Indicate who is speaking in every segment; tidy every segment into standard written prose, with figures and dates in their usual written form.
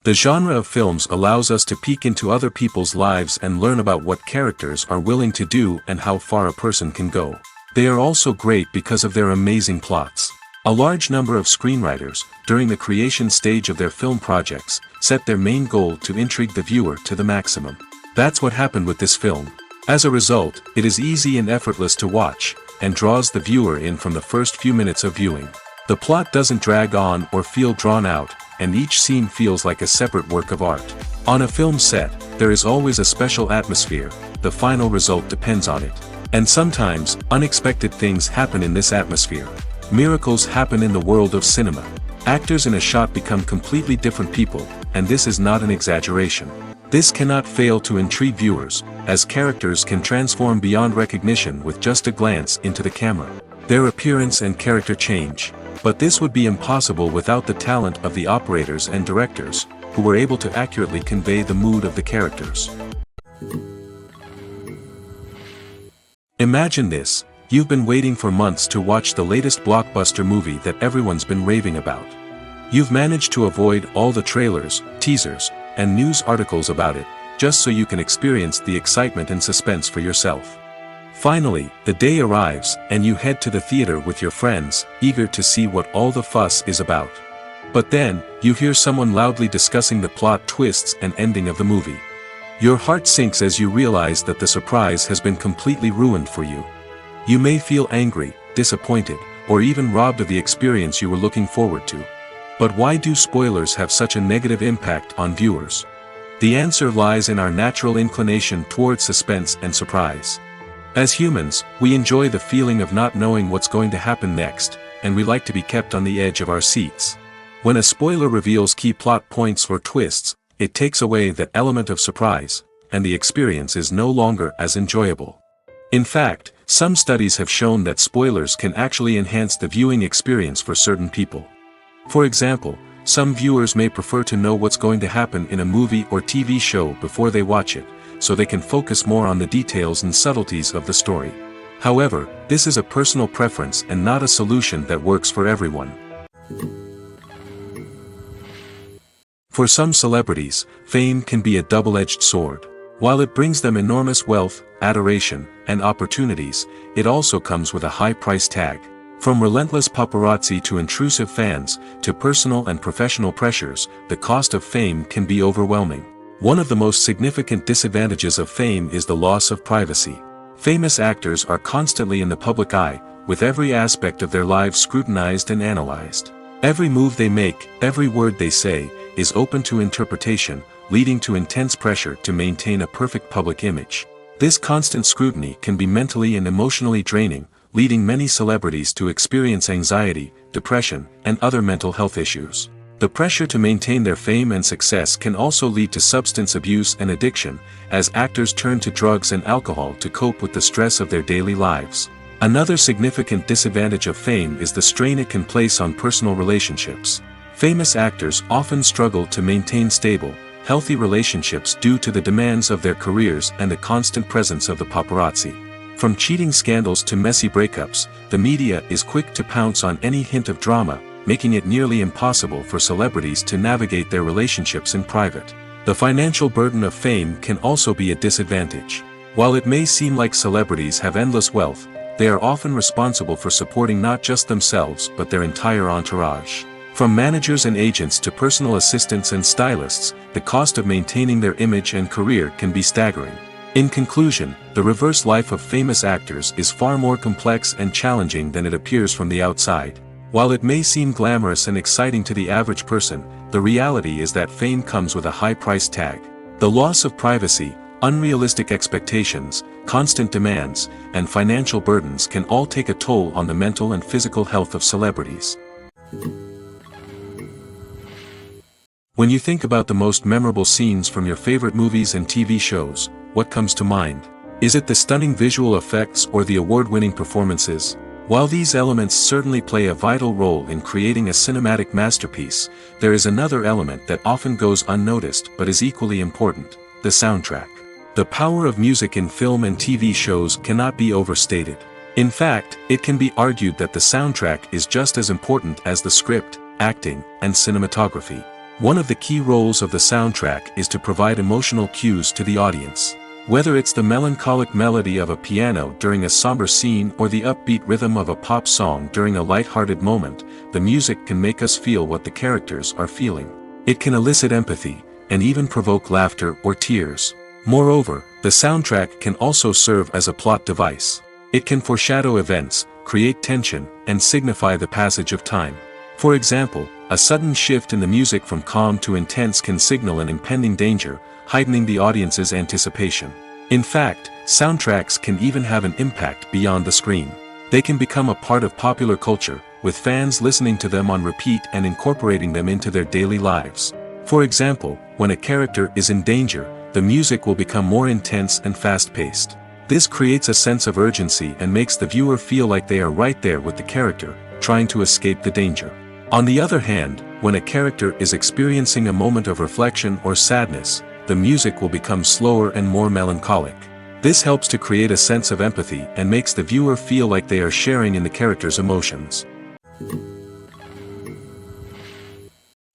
Speaker 1: The genre of films allows us to peek into other people's lives and learn about what characters are willing to do and how far a person can go. They are also great because of their amazing plots. A large number of screenwriters, during the creation stage of their film projects, set their main goal to intrigue the viewer to the maximum. That's what happened with this film. As a result, it is easy and effortless to watch, and draws the viewer in from the first few minutes of viewing. The plot doesn't drag on or feel drawn out, and each scene feels like a separate work of art. On a film set, there is always a special atmosphere, the final result depends on it. And sometimes, unexpected things happen in this atmosphere. Miracles happen in the world of cinema. Actors in a shot become completely different people, and this is not an exaggeration. This cannot fail to intrigue viewers, as characters can transform beyond recognition with just a glance into the camera. Their appearance and character change. But this would be impossible without the talent of the operators and directors, who were able to accurately convey the mood of the characters. Imagine this, you've been waiting for months to watch the latest blockbuster movie that everyone's been raving about. You've managed to avoid all the trailers, teasers, and news articles about it, just so you can experience the excitement and suspense for yourself. Finally, the day arrives, and you head to the theater with your friends, eager to see what all the fuss is about. But then, you hear someone loudly discussing the plot twists and ending of the movie. Your heart sinks as you realize that the surprise has been completely ruined for you. You may feel angry, disappointed, or even robbed of the experience you were looking forward to. But why do spoilers have such a negative impact on viewers? The answer lies in our natural inclination toward suspense and surprise. As humans, we enjoy the feeling of not knowing what's going to happen next, and we like to be kept on the edge of our seats. When a spoiler reveals key plot points or twists, it takes away that element of surprise, and the experience is no longer as enjoyable. In fact, some studies have shown that spoilers can actually enhance the viewing experience for certain people. For example, some viewers may prefer to know what's going to happen in a movie or TV show before they watch it, so they can focus more on the details and subtleties of the story. However, this is a personal preference and not a solution that works for everyone. For some celebrities, fame can be a double-edged sword. While it brings them enormous wealth, adoration, and opportunities, it also comes with a high price tag. From relentless paparazzi to intrusive fans, to personal and professional pressures, the cost of fame can be overwhelming. One of the most significant disadvantages of fame is the loss of privacy. Famous actors are constantly in the public eye, with every aspect of their lives scrutinized and analyzed. Every move they make, every word they say, is open to interpretation, leading to intense pressure to maintain a perfect public image. This constant scrutiny can be mentally and emotionally draining, leading many celebrities to experience anxiety, depression, and other mental health issues. The pressure to maintain their fame and success can also lead to substance abuse and addiction, as actors turn to drugs and alcohol to cope with the stress of their daily lives. Another significant disadvantage of fame is the strain it can place on personal relationships. Famous actors often struggle to maintain stable, healthy relationships due to the demands of their careers and the constant presence of the paparazzi. From cheating scandals to messy breakups, the media is quick to pounce on any hint of drama, making it nearly impossible for celebrities to navigate their relationships in private. The financial burden of fame can also be a disadvantage. While it may seem like celebrities have endless wealth, they are often responsible for supporting not just themselves but their entire entourage. From managers and agents to personal assistants and stylists, the cost of maintaining their image and career can be staggering. In conclusion, the reverse life of famous actors is far more complex and challenging than it appears from the outside. While it may seem glamorous and exciting to the average person, the reality is that fame comes with a high price tag. The loss of privacy, unrealistic expectations, constant demands, and financial burdens can all take a toll on the mental and physical health of celebrities. When you think about the most memorable scenes from your favorite movies and TV shows, what comes to mind? Is it the stunning visual effects or the award-winning performances? While these elements certainly play a vital role in creating a cinematic masterpiece, there is another element that often goes unnoticed but is equally important: the soundtrack. The power of music in film and TV shows cannot be overstated. In fact, it can be argued that the soundtrack is just as important as the script, acting, and cinematography. One of the key roles of the soundtrack is to provide emotional cues to the audience. Whether it's the melancholic melody of a piano during a somber scene or the upbeat rhythm of a pop song during a light-hearted moment, the music can make us feel what the characters are feeling. It can elicit empathy, and even provoke laughter or tears. Moreover, the soundtrack can also serve as a plot device. It can foreshadow events, create tension, and signify the passage of time. For example, a sudden shift in the music from calm to intense can signal an impending danger, heightening the audience's anticipation. In fact, soundtracks can even have an impact beyond the screen. They can become a part of popular culture, with fans listening to them on repeat and incorporating them into their daily lives. For example, when a character is in danger, the music will become more intense and fast-paced. This creates a sense of urgency and makes the viewer feel like they are right there with the character, trying to escape the danger. On the other hand, when a character is experiencing a moment of reflection or sadness, the music will become slower and more melancholic. This helps to create a sense of empathy and makes the viewer feel like they are sharing in the character's emotions.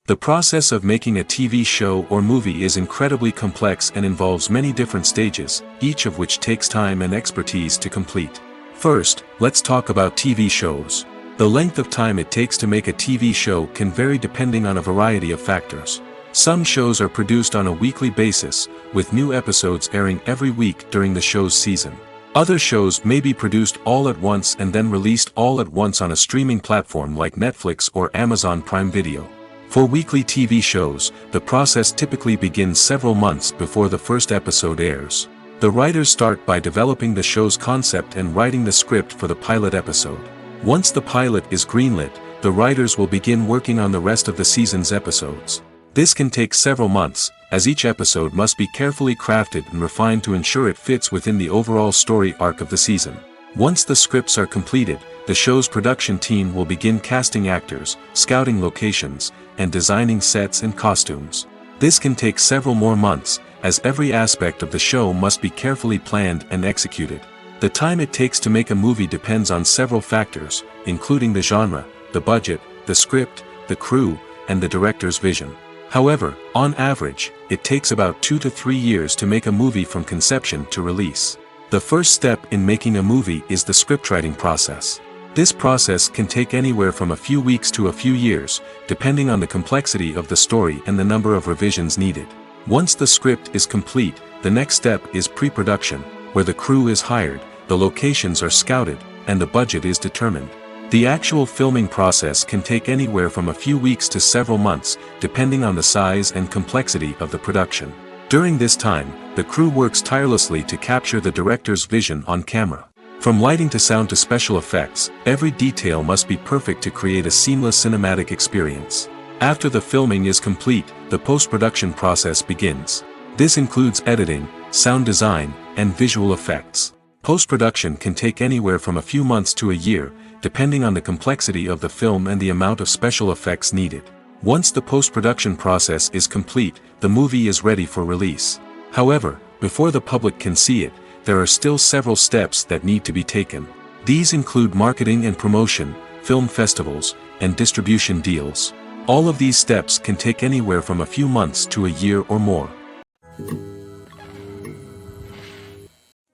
Speaker 1: The process of making a TV show or movie is incredibly complex and involves many different stages, each of which takes time and expertise to complete. First, let's talk about TV shows. The length of time it takes to make a TV show can vary depending on a variety of factors. Some shows are produced on a weekly basis, with new episodes airing every week during the show's season. Other shows may be produced all at once and then released all at once on a streaming platform like Netflix or Amazon Prime Video. For weekly TV shows, the process typically begins several months before the first episode airs. The writers start by developing the show's concept and writing the script for the pilot episode. Once the pilot is greenlit, the writers will begin working on the rest of the season's episodes. This can take several months, as each episode must be carefully crafted and refined to ensure it fits within the overall story arc of the season. Once the scripts are completed, the show's production team will begin casting actors, scouting locations, and designing sets and costumes. This can take several more months, as every aspect of the show must be carefully planned and executed. The time it takes to make a movie depends on several factors, including the genre, the budget, the script, the crew, and the director's vision. However, on average, it takes about 2 to 3 years to make a movie from conception to release. The first step in making a movie is the scriptwriting process. This process can take anywhere from a few weeks to a few years, depending on the complexity of the story and the number of revisions needed. Once the script is complete, the next step is pre-production, where the crew is hired, the locations are scouted, and the budget is determined. The actual filming process can take anywhere from a few weeks to several months, depending on the size and complexity of the production. During this time, the crew works tirelessly to capture the director's vision on camera. From lighting to sound to special effects, every detail must be perfect to create a seamless cinematic experience. After the filming is complete, the post-production process begins. This includes editing, sound design, and visual effects. Post-production can take anywhere from a few months to a year, depending on the complexity of the film and the amount of special effects needed. Once the post-production process is complete, the movie is ready for release. However, before the public can see it, there are still several steps that need to be taken. These include marketing and promotion, film festivals, and distribution deals. All of these steps can take anywhere from a few months to a year or more.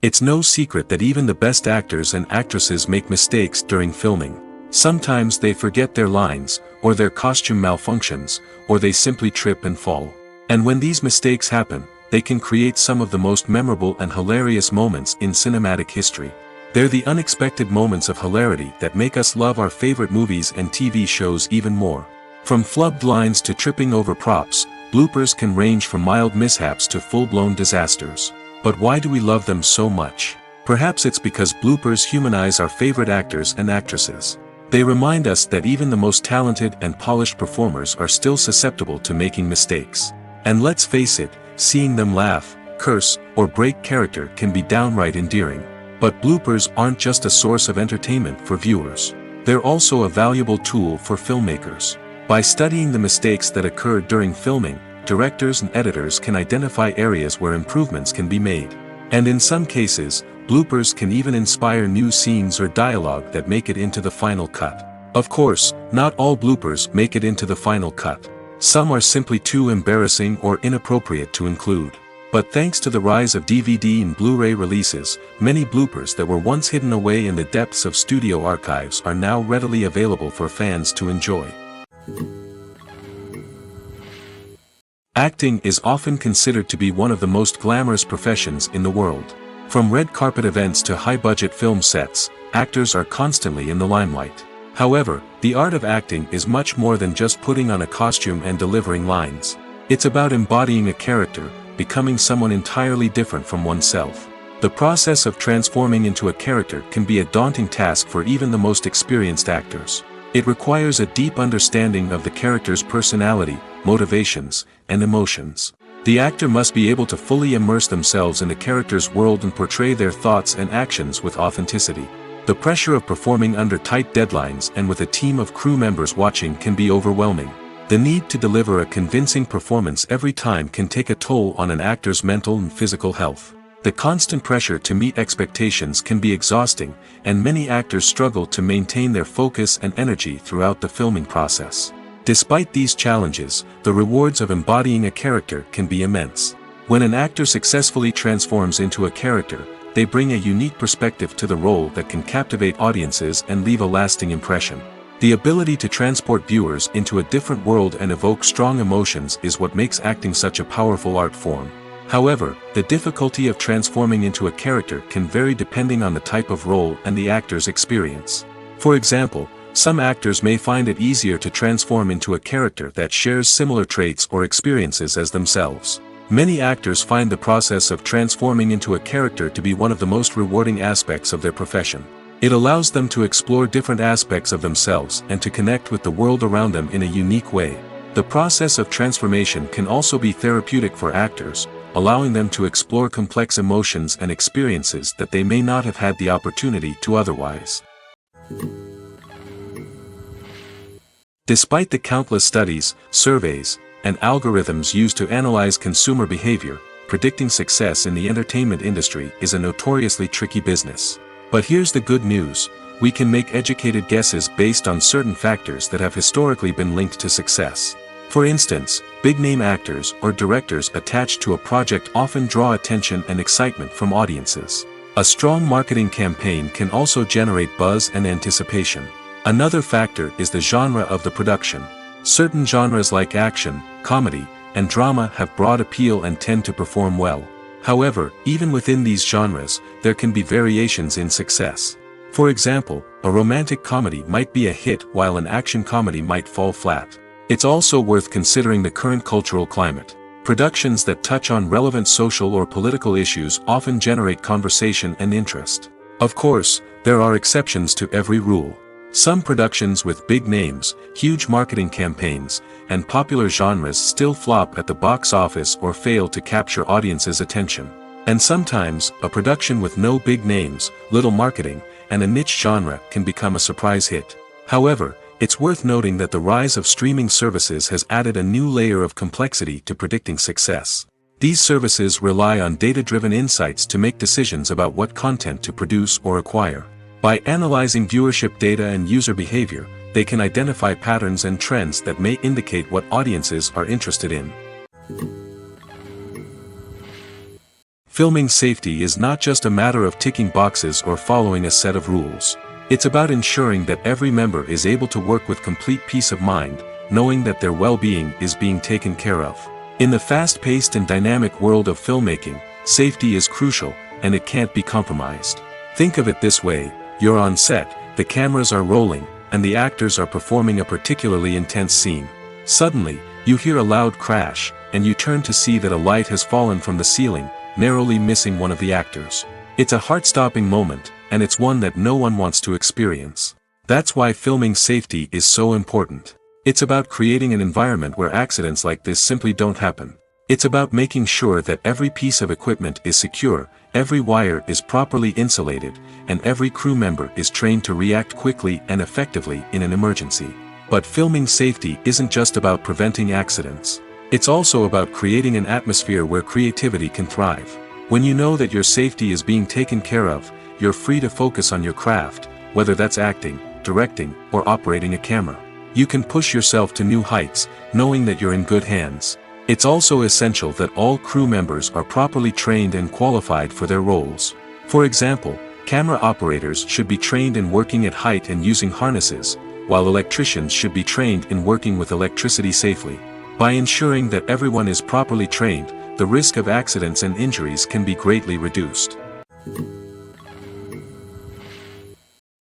Speaker 1: It's no secret that even the best actors and actresses make mistakes during filming. Sometimes they forget their lines, or their costume malfunctions, or they simply trip and fall. And when these mistakes happen, they can create some of the most memorable and hilarious moments in cinematic history. They're the unexpected moments of hilarity that make us love our favorite movies and TV shows even more. From flubbed lines to tripping over props, bloopers can range from mild mishaps to full-blown disasters. But why do we love them so much? Perhaps it's because bloopers humanize our favorite actors and actresses. They remind us that even the most talented and polished performers are still susceptible to making mistakes. And let's face it, seeing them laugh, curse, or break character can be downright endearing. But bloopers aren't just a source of entertainment for viewers. They're also a valuable tool for filmmakers. By studying the mistakes that occurred during filming, directors and editors can identify areas where improvements can be made. And in some cases, bloopers can even inspire new scenes or dialogue that make it into the final cut. Of course, not all bloopers make it into the final cut. Some are simply too embarrassing or inappropriate to include. But thanks to the rise of DVD and Blu-ray releases, many bloopers that were once hidden away in the depths of studio archives are now readily available for fans to enjoy. Acting is often considered to be one of the most glamorous professions in the world. From red carpet events to high-budget film sets, actors are constantly in the limelight. However, the art of acting is much more than just putting on a costume and delivering lines. It's about embodying a character, becoming someone entirely different from oneself. The process of transforming into a character can be a daunting task for even the most experienced actors. It requires a deep understanding of the character's personality, motivations, and emotions. The actor must be able to fully immerse themselves in the character's world and portray their thoughts and actions with authenticity. The pressure of performing under tight deadlines and with a team of crew members watching can be overwhelming. The need to deliver a convincing performance every time can take a toll on an actor's mental and physical health. The constant pressure to meet expectations can be exhausting, and many actors struggle to maintain their focus and energy throughout the filming process. Despite these challenges, the rewards of embodying a character can be immense. When an actor successfully transforms into a character, they bring a unique perspective to the role that can captivate audiences and leave a lasting impression. The ability to transport viewers into a different world and evoke strong emotions is what makes acting such a powerful art form. However, the difficulty of transforming into a character can vary depending on the type of role and the actor's experience. For example, some actors may find it easier to transform into a character that shares similar traits or experiences as themselves. Many actors find the process of transforming into a character to be one of the most rewarding aspects of their profession. It allows them to explore different aspects of themselves and to connect with the world around them in a unique way. The process of transformation can also be therapeutic for actors, allowing them to explore complex emotions and experiences that they may not have had the opportunity to otherwise. Despite the countless studies, surveys, and algorithms used to analyze consumer behavior, predicting success in the entertainment industry is a notoriously tricky business. But here's the good news: we can make educated guesses based on certain factors that have historically been linked to success. For instance, big-name actors or directors attached to a project often draw attention and excitement from audiences. A strong marketing campaign can also generate buzz and anticipation. Another factor is the genre of the production. Certain genres like action, comedy, and drama have broad appeal and tend to perform well. However, even within these genres, there can be variations in success. For example, a romantic comedy might be a hit while an action comedy might fall flat. It's also worth considering the current cultural climate. Productions that touch on relevant social or political issues often generate conversation and interest. Of course, there are exceptions to every rule. Some productions with big names, huge marketing campaigns, and popular genres still flop at the box office or fail to capture audiences' attention. And sometimes, a production with no big names, little marketing, and a niche genre can become a surprise hit. However, it's worth noting that the rise of streaming services has added a new layer of complexity to predicting success. These services rely on data-driven insights to make decisions about what content to produce or acquire. By analyzing viewership data and user behavior, they can identify patterns and trends that may indicate what audiences are interested in. Filming safety is not just a matter of ticking boxes or following a set of rules. It's about ensuring that every member is able to work with complete peace of mind, knowing that their well-being is being taken care of. In the fast-paced and dynamic world of filmmaking, safety is crucial, and it can't be compromised. Think of it this way: you're on set, the cameras are rolling, and the actors are performing a particularly intense scene. Suddenly, you hear a loud crash, and you turn to see that a light has fallen from the ceiling, narrowly missing one of the actors. It's a heart-stopping moment, and it's one that no one wants to experience. That's why filming safety is so important. It's about creating an environment where accidents like this simply don't happen. It's about making sure that every piece of equipment is secure, every wire is properly insulated, and every crew member is trained to react quickly and effectively in an emergency. But filming safety isn't just about preventing accidents. It's also about creating an atmosphere where creativity can thrive. When you know that your safety is being taken care of, you're free to focus on your craft, whether that's acting, directing, or operating a camera. You can push yourself to new heights, knowing that you're in good hands. It's also essential that all crew members are properly trained and qualified for their roles. For example, camera operators should be trained in working at height and using harnesses, while electricians should be trained in working with electricity safely. By ensuring that everyone is properly trained, the risk of accidents and injuries can be greatly reduced.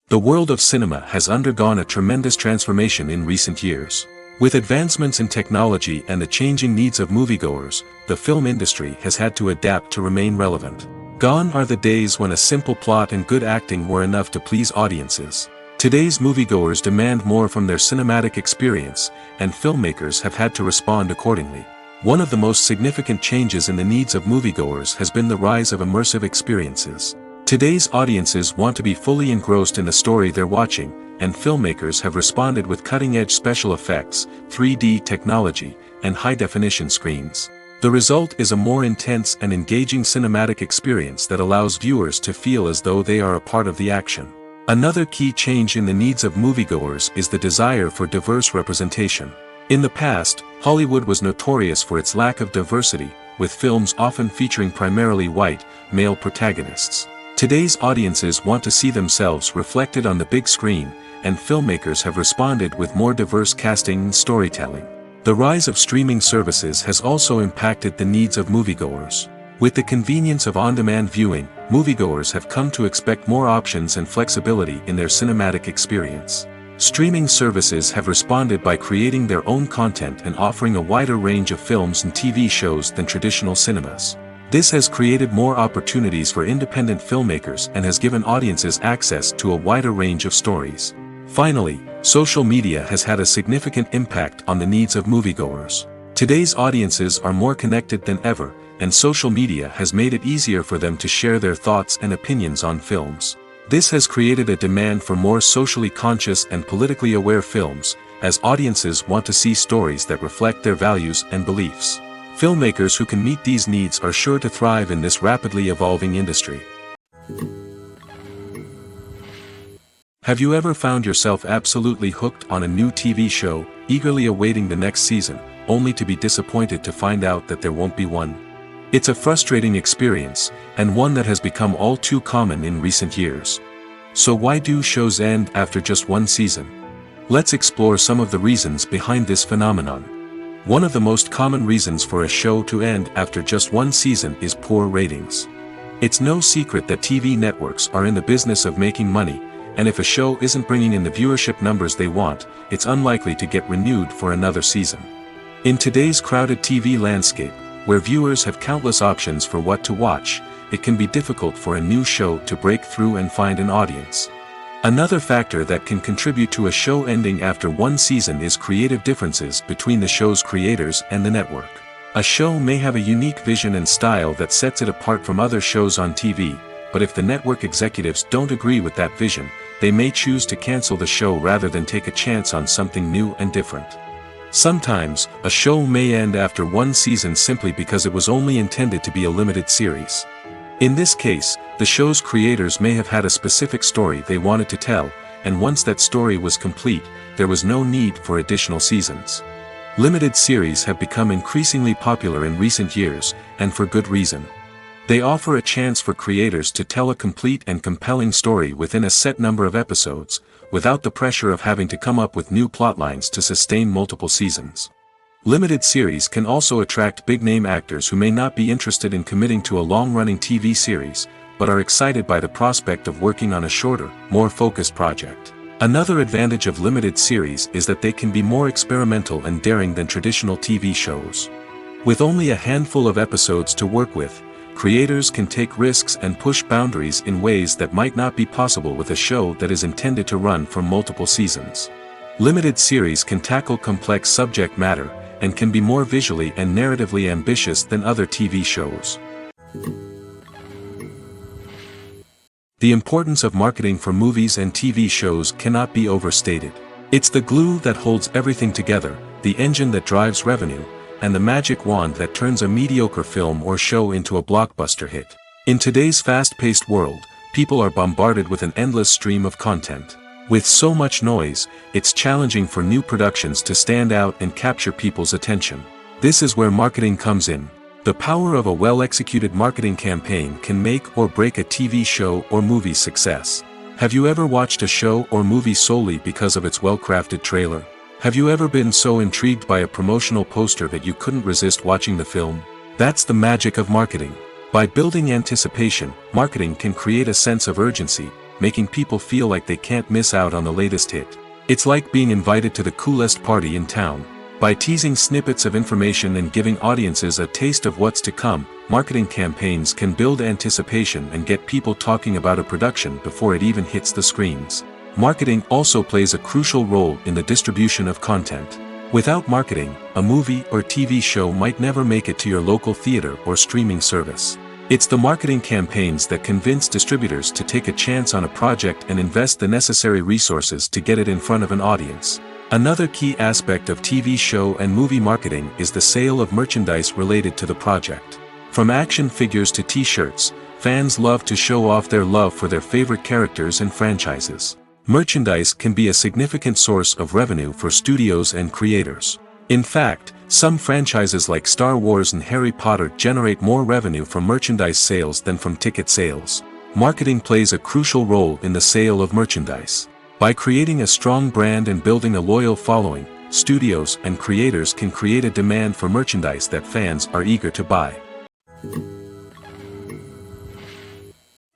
Speaker 1: The world of cinema has undergone a tremendous transformation in recent years. With advancements in technology and the changing needs of moviegoers, the film industry has had to adapt to remain relevant. Gone are the days when a simple plot and good acting were enough to please audiences. Today's moviegoers demand more from their cinematic experience, and filmmakers have had to respond accordingly. One of the most significant changes in the needs of moviegoers has been the rise of immersive experiences. Today's audiences want to be fully engrossed in the story they're watching, and filmmakers have responded with cutting-edge special effects, 3D technology, and high-definition screens. The result is a more intense and engaging cinematic experience that allows viewers to feel as though they are a part of the action. Another key change in the needs of moviegoers is the desire for diverse representation. In the past, Hollywood was notorious for its lack of diversity, with films often featuring primarily white, male protagonists. Today's audiences want to see themselves reflected on the big screen, and filmmakers have responded with more diverse casting and storytelling. The rise of streaming services has also impacted the needs of moviegoers. With the convenience of on-demand viewing, moviegoers have come to expect more options and flexibility in their cinematic experience. Streaming services have responded by creating their own content and offering a wider range of films and TV shows than traditional cinemas. This has created more opportunities for independent filmmakers and has given audiences access to a wider range of stories. Finally, social media has had a significant impact on the needs of moviegoers. Today's audiences are more connected than ever, and social media has made it easier for them to share their thoughts and opinions on films. This has created a demand for more socially conscious and politically aware films, as audiences want to see stories that reflect their values and beliefs. Filmmakers who can meet these needs are sure to thrive in this rapidly evolving industry. Have you ever found yourself absolutely hooked on a new TV show, eagerly awaiting the next season, only to be disappointed to find out that there won't be one? It's a frustrating experience, and one that has become all too common in recent years. So why do shows end after just one season? Let's explore some of the reasons behind this phenomenon. One of the most common reasons for a show to end after just one season is poor ratings. It's no secret that TV networks are in the business of making money, and if a show isn't bringing in the viewership numbers they want, it's unlikely to get renewed for another season. In today's crowded TV landscape, where viewers have countless options for what to watch, it can be difficult for a new show to break through and find an audience. Another factor that can contribute to a show ending after one season is creative differences between the show's creators and the network. A show may have a unique vision and style that sets it apart from other shows on TV, but if the network executives don't agree with that vision, they may choose to cancel the show rather than take a chance on something new and different. Sometimes, a show may end after one season simply because it was only intended to be a limited series. In this case, the show's creators may have had a specific story they wanted to tell, and once that story was complete, there was no need for additional seasons. Limited series have become increasingly popular in recent years, and for good reason. They offer a chance for creators to tell a complete and compelling story within a set number of episodes, without the pressure of having to come up with new plotlines to sustain multiple seasons. Limited series can also attract big-name actors who may not be interested in committing to a long-running TV series, but are excited by the prospect of working on a shorter, more focused project. Another advantage of limited series is that they can be more experimental and daring than traditional TV shows. With only a handful of episodes to work with, creators can take risks and push boundaries in ways that might not be possible with a show that is intended to run for multiple seasons. Limited series can tackle complex subject matter, and can be more visually and narratively ambitious than other TV shows. The importance of marketing for movies and TV shows cannot be overstated. It's the glue that holds everything together, the engine that drives revenue, and the magic wand that turns a mediocre film or show into a blockbuster hit. In today's fast-paced world, people are bombarded with an endless stream of content. With so much noise, it's challenging for new productions to stand out and capture people's attention. This is where marketing comes in. The power of a well-executed marketing campaign can make or break a TV show or movie's success. Have you ever watched a show or movie solely because of its well-crafted trailer? Have you ever been so intrigued by a promotional poster that you couldn't resist watching the film? That's the magic of marketing. By building anticipation, marketing can create a sense of urgency, making people feel like they can't miss out on the latest hit. It's like being invited to the coolest party in town. By teasing snippets of information and giving audiences a taste of what's to come, marketing campaigns can build anticipation and get people talking about a production before it even hits the screens. Marketing also plays a crucial role in the distribution of content. Without marketing, a movie or TV show might never make it to your local theater or streaming service. It's the marketing campaigns that convince distributors to take a chance on a project and invest the necessary resources to get it in front of an audience. Another key aspect of TV show and movie marketing is the sale of merchandise related to the project. From action figures to t-shirts, fans love to show off their love for their favorite characters and franchises. Merchandise can be a significant source of revenue for studios and creators. In fact, some franchises like Star Wars and Harry Potter generate more revenue from merchandise sales than from ticket sales. Marketing plays a crucial role in the sale of merchandise. By creating a strong brand and building a loyal following, studios and creators can create a demand for merchandise that fans are eager to buy.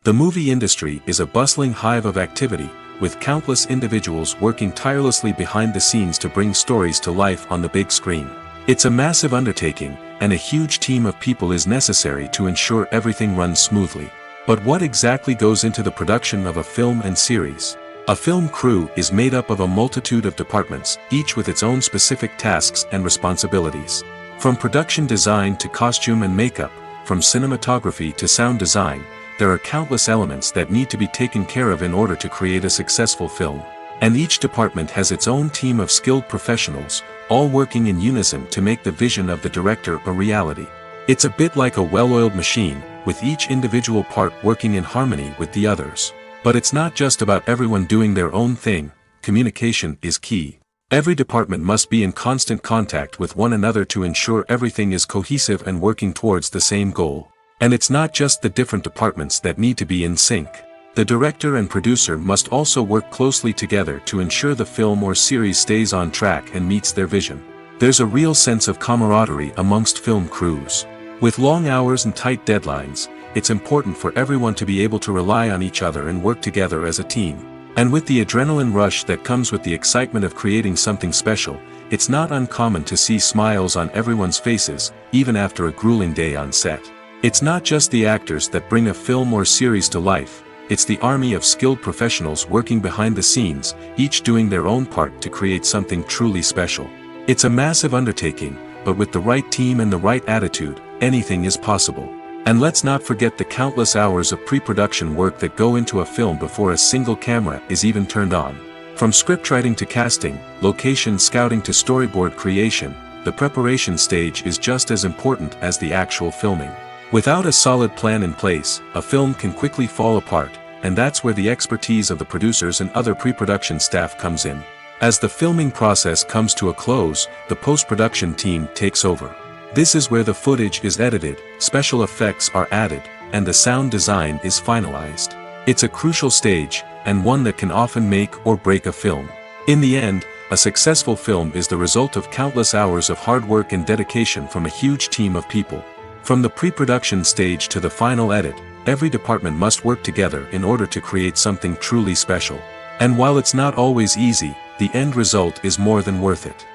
Speaker 1: The movie industry is a bustling hive of activity, with countless individuals working tirelessly behind the scenes to bring stories to life on the big screen. It's a massive undertaking, and a huge team of people is necessary to ensure everything runs smoothly. But what exactly goes into the production of a film and series? A film crew is made up of a multitude of departments, each with its own specific tasks and responsibilities. From production design to costume and makeup, from cinematography to sound design, there are countless elements that need to be taken care of in order to create a successful film. And each department has its own team of skilled professionals, all working in unison to make the vision of the director a reality. It's a bit like a well-oiled machine, with each individual part working in harmony with the others. But it's not just about everyone doing their own thing. Communication is key. Every department must be in constant contact with one another to ensure everything is cohesive and working towards the same goal. And it's not just the different departments that need to be in sync. The director and producer must also work closely together to ensure the film or series stays on track and meets their vision. There's a real sense of camaraderie amongst film crews. With long hours and tight deadlines, it's important for everyone to be able to rely on each other and work together as a team. And with the adrenaline rush that comes with the excitement of creating something special, it's not uncommon to see smiles on everyone's faces, even after a grueling day on set. It's not just the actors that bring a film or series to life, it's the army of skilled professionals working behind the scenes, each doing their own part to create something truly special. It's a massive undertaking, but with the right team and the right attitude, anything is possible. And let's not forget the countless hours of pre-production work that go into a film before a single camera is even turned on. From scriptwriting to casting, location scouting to storyboard creation, the preparation stage is just as important as the actual filming. Without a solid plan in place, a film can quickly fall apart, and that's where the expertise of the producers and other pre-production staff comes in. As the filming process comes to a close, the post-production team takes over. This is where the footage is edited, special effects are added, and the sound design is finalized. It's a crucial stage, and one that can often make or break a film. In the end, a successful film is the result of countless hours of hard work and dedication from a huge team of people. From the pre-production stage to the final edit, every department must work together in order to create something truly special. And while it's not always easy, the end result is more than worth it.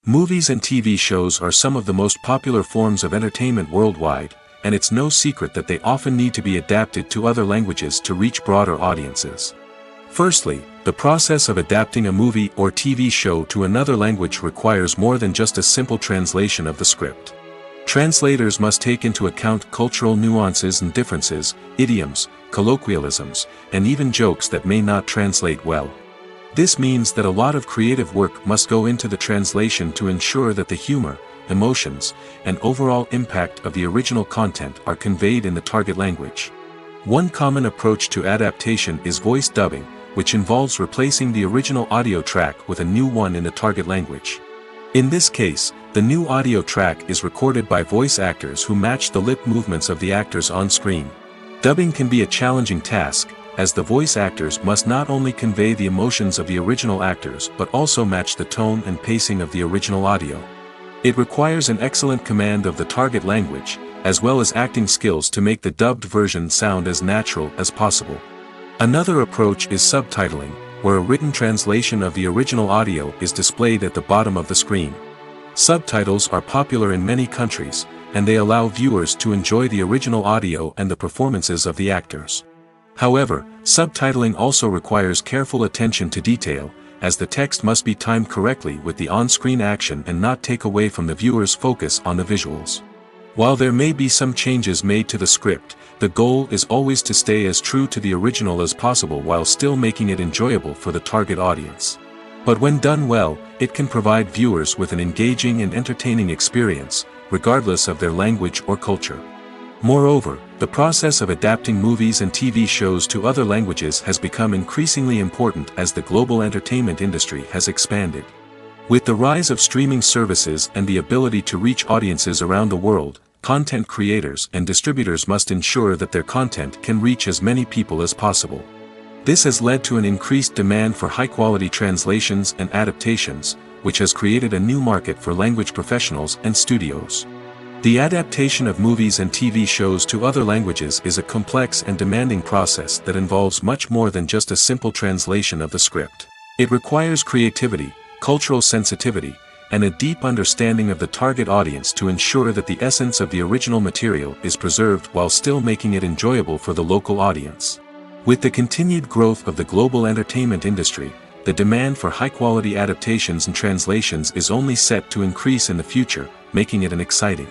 Speaker 1: Movies and TV shows are some of the most popular forms of entertainment worldwide, and it's no secret that they often need to be adapted to other languages to reach broader audiences. Firstly, the process of adapting a movie or TV show to another language requires more than just a simple translation of the script. Translators must take into account cultural nuances and differences, idioms, colloquialisms, and even jokes that may not translate well. This means that a lot of creative work must go into the translation to ensure that the humor, emotions, and overall impact of the original content are conveyed in the target language. One common approach to adaptation is voice dubbing, which involves replacing the original audio track with a new one in the target language. In this case, the new audio track is recorded by voice actors who match the lip movements of the actors on screen. Dubbing can be a challenging task, as the voice actors must not only convey the emotions of the original actors but also match the tone and pacing of the original audio. It requires an excellent command of the target language, as well as acting skills to make the dubbed version sound as natural as possible. Another approach is subtitling, where a written translation of the original audio is displayed at the bottom of the screen. Subtitles are popular in many countries, and they allow viewers to enjoy the original audio and the performances of the actors. However, subtitling also requires careful attention to detail, as the text must be timed correctly with the on-screen action and not take away from the viewer's focus on the visuals. While there may be some changes made to the script, the goal is always to stay as true to the original as possible while still making it enjoyable for the target audience. But when done well, it can provide viewers with an engaging and entertaining experience, regardless of their language or culture. Moreover, the process of adapting movies and TV shows to other languages has become increasingly important as the global entertainment industry has expanded. With the rise of streaming services and the ability to reach audiences around the world, content creators and distributors must ensure that their content can reach as many people as possible. This has led to an increased demand for high-quality translations and adaptations, which has created a new market for language professionals and studios. The adaptation of movies and TV shows to other languages is a complex and demanding process that involves much more than just a simple translation of the script. It requires creativity, cultural sensitivity, and a deep understanding of the target audience to ensure that the essence of the original material is preserved while still making it enjoyable for the local audience. With the continued growth of the global entertainment industry, the demand for high-quality adaptations and translations is only set to increase in the future, making it an exciting.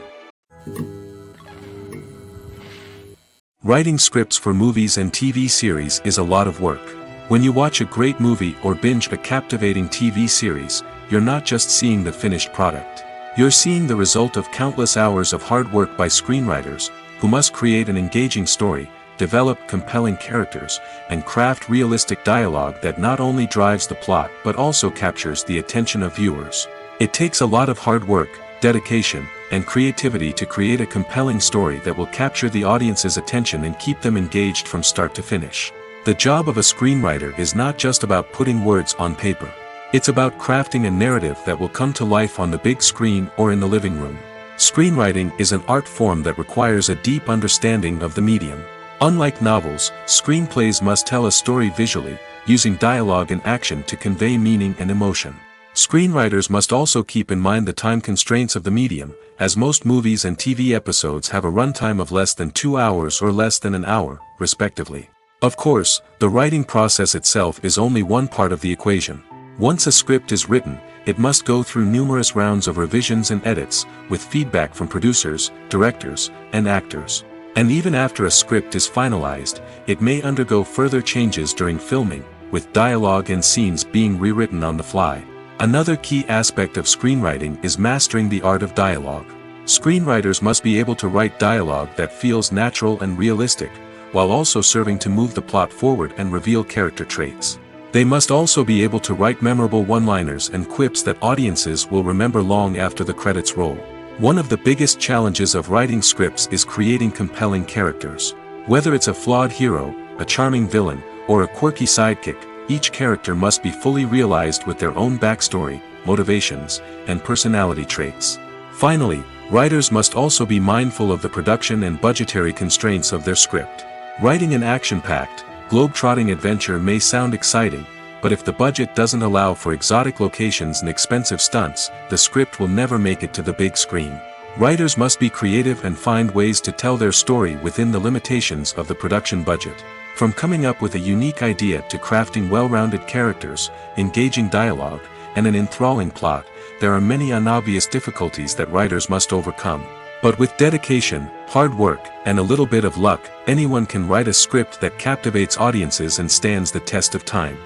Speaker 1: Writing scripts for movies and TV series is a lot of work. When you watch a great movie or binge a captivating TV series, you're not just seeing the finished product. You're seeing the result of countless hours of hard work by screenwriters, who must create an engaging story, develop compelling characters, and craft realistic dialogue that not only drives the plot but also captures the attention of viewers. It takes a lot of hard work, dedication, and creativity to create a compelling story that will capture the audience's attention and keep them engaged from start to finish. The job of a screenwriter is not just about putting words on paper. It's about crafting a narrative that will come to life on the big screen or in the living room. Screenwriting is an art form that requires a deep understanding of the medium. Unlike novels, screenplays must tell a story visually, using dialogue and action to convey meaning and emotion. Screenwriters must also keep in mind the time constraints of the medium, as most movies and TV episodes have a runtime of less than 2 hours or less than an hour, respectively. Of course, the writing process itself is only one part of the equation. Once a script is written, it must go through numerous rounds of revisions and edits, with feedback from producers, directors, and actors. And even after a script is finalized, it may undergo further changes during filming, with dialogue and scenes being rewritten on the fly. Another key aspect of screenwriting is mastering the art of dialogue. Screenwriters must be able to write dialogue that feels natural and realistic, while also serving to move the plot forward and reveal character traits. They must also be able to write memorable one-liners and quips that audiences will remember long after the credits roll. One of the biggest challenges of writing scripts is creating compelling characters. Whether it's a flawed hero, a charming villain, or a quirky sidekick, each character must be fully realized with their own backstory, motivations, and personality traits. Finally, writers must also be mindful of the production and budgetary constraints of their script. Writing an action-packed, globe-trotting adventure may sound exciting, but if the budget doesn't allow for exotic locations and expensive stunts, the script will never make it to the big screen. Writers must be creative and find ways to tell their story within the limitations of the production budget. From coming up with a unique idea to crafting well-rounded characters, engaging dialogue, and an enthralling plot, there are many unobvious difficulties that writers must overcome. But with dedication, hard work, and a little bit of luck, anyone can write a script that captivates audiences and stands the test of time.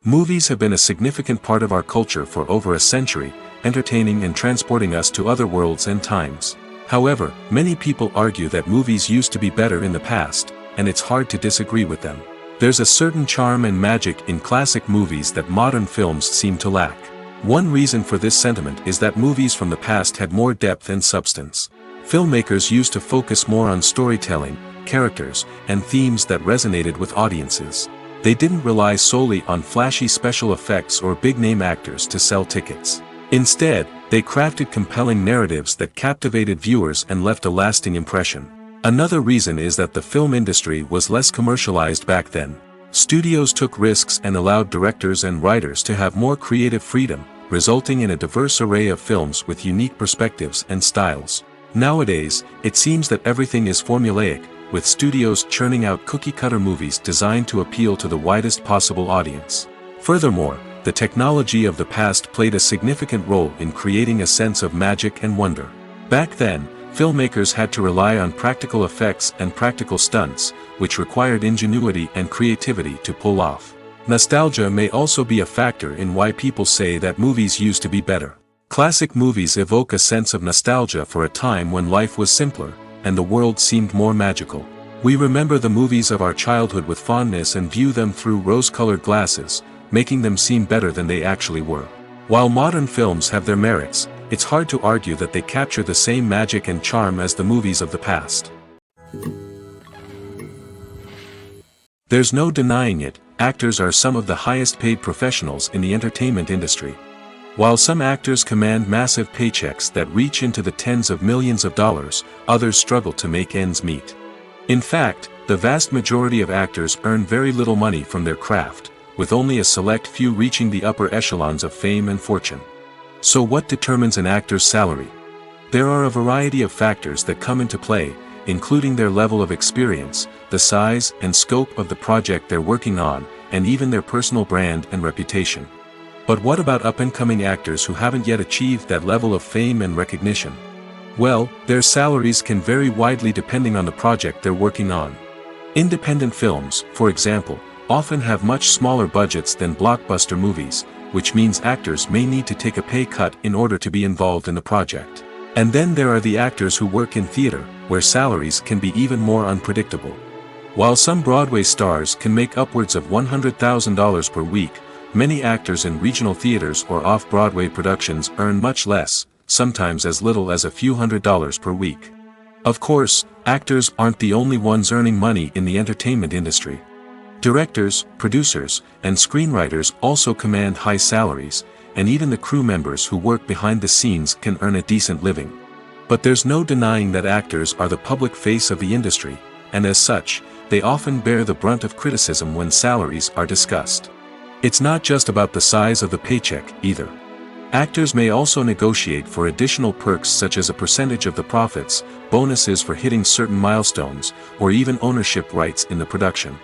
Speaker 1: Movies have been a significant part of our culture for over a century, entertaining and transporting us to other worlds and times. However, many people argue that movies used to be better in the past, and it's hard to disagree with them. There's a certain charm and magic in classic movies that modern films seem to lack. One reason for this sentiment is that movies from the past had more depth and substance. Filmmakers used to focus more on storytelling, characters, and themes that resonated with audiences. They didn't rely solely on flashy special effects or big-name actors to sell tickets. Instead, they crafted compelling narratives that captivated viewers and left a lasting impression. Another reason is that the film industry was less commercialized back then. Studios took risks and allowed directors and writers to have more creative freedom, resulting in a diverse array of films with unique perspectives and styles. Nowadays, it seems that everything is formulaic, with studios churning out cookie-cutter movies designed to appeal to the widest possible audience. Furthermore, the technology of the past played a significant role in creating a sense of magic and wonder. Back then, filmmakers had to rely on practical effects and practical stunts, which required ingenuity and creativity to pull off. Nostalgia may also be a factor in why people say that movies used to be better. Classic movies evoke a sense of nostalgia for a time when life was simpler, and the world seemed more magical. We remember the movies of our childhood with fondness and view them through rose-colored glasses, making them seem better than they actually were. While modern films have their merits, it's hard to argue that they capture the same magic and charm as the movies of the past. There's no denying it, actors are some of the highest-paid professionals in the entertainment industry. While some actors command massive paychecks that reach into the tens of millions of dollars, others struggle to make ends meet. In fact, the vast majority of actors earn very little money from their craft, with only a select few reaching the upper echelons of fame and fortune. So what determines an actor's salary? There are a variety of factors that come into play, including their level of experience, the size and scope of the project they're working on, and even their personal brand and reputation. But what about up-and-coming actors who haven't yet achieved that level of fame and recognition? Well, their salaries can vary widely depending on the project they're working on. Independent films, for example, often have much smaller budgets than blockbuster movies, which means actors may need to take a pay cut in order to be involved in the project. And then there are the actors who work in theater, where salaries can be even more unpredictable. While some Broadway stars can make upwards of $100,000 per week, many actors in regional theaters or off-Broadway productions earn much less, sometimes as little as a few $100s per week. Of course, actors aren't the only ones earning money in the entertainment industry. Directors, producers, and screenwriters also command high salaries, and even the crew members who work behind the scenes can earn a decent living. But there's no denying that actors are the public face of the industry, and as such, they often bear the brunt of criticism when salaries are discussed. It's not just about the size of the paycheck, either. Actors may also negotiate for additional perks such as a percentage of the profits, bonuses for hitting certain milestones, or even ownership rights in the production.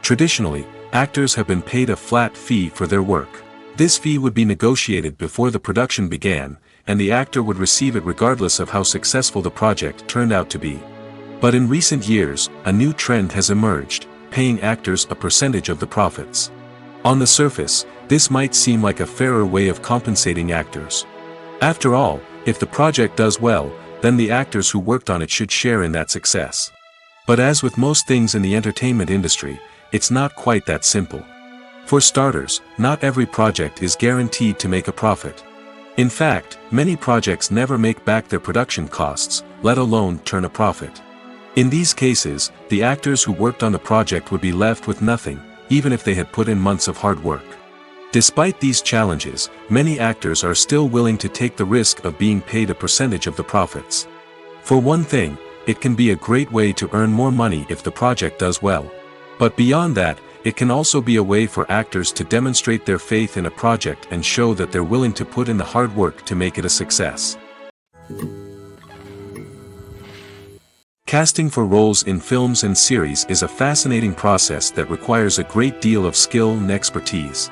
Speaker 1: Traditionally, actors have been paid a flat fee for their work. This fee would be negotiated before the production began, and the actor would receive it regardless of how successful the project turned out to be. But in recent years, a new trend has emerged, paying actors a percentage of the profits. On the surface, this might seem like a fairer way of compensating actors. After all, if the project does well, then the actors who worked on it should share in that success. But as with most things in the entertainment industry, it's not quite that simple. For starters, not every project is guaranteed to make a profit. In fact, many projects never make back their production costs, let alone turn a profit. In these cases, the actors who worked on the project would be left with nothing, even if they had put in months of hard work. Despite these challenges, many actors are still willing to take the risk of being paid a percentage of the profits. For one thing, it can be a great way to earn more money if the project does well. But beyond that, it can also be a way for actors to demonstrate their faith in a project and show that they're willing to put in the hard work to make it a success. Casting for roles in films and series is a fascinating process that requires a great deal of skill and expertise.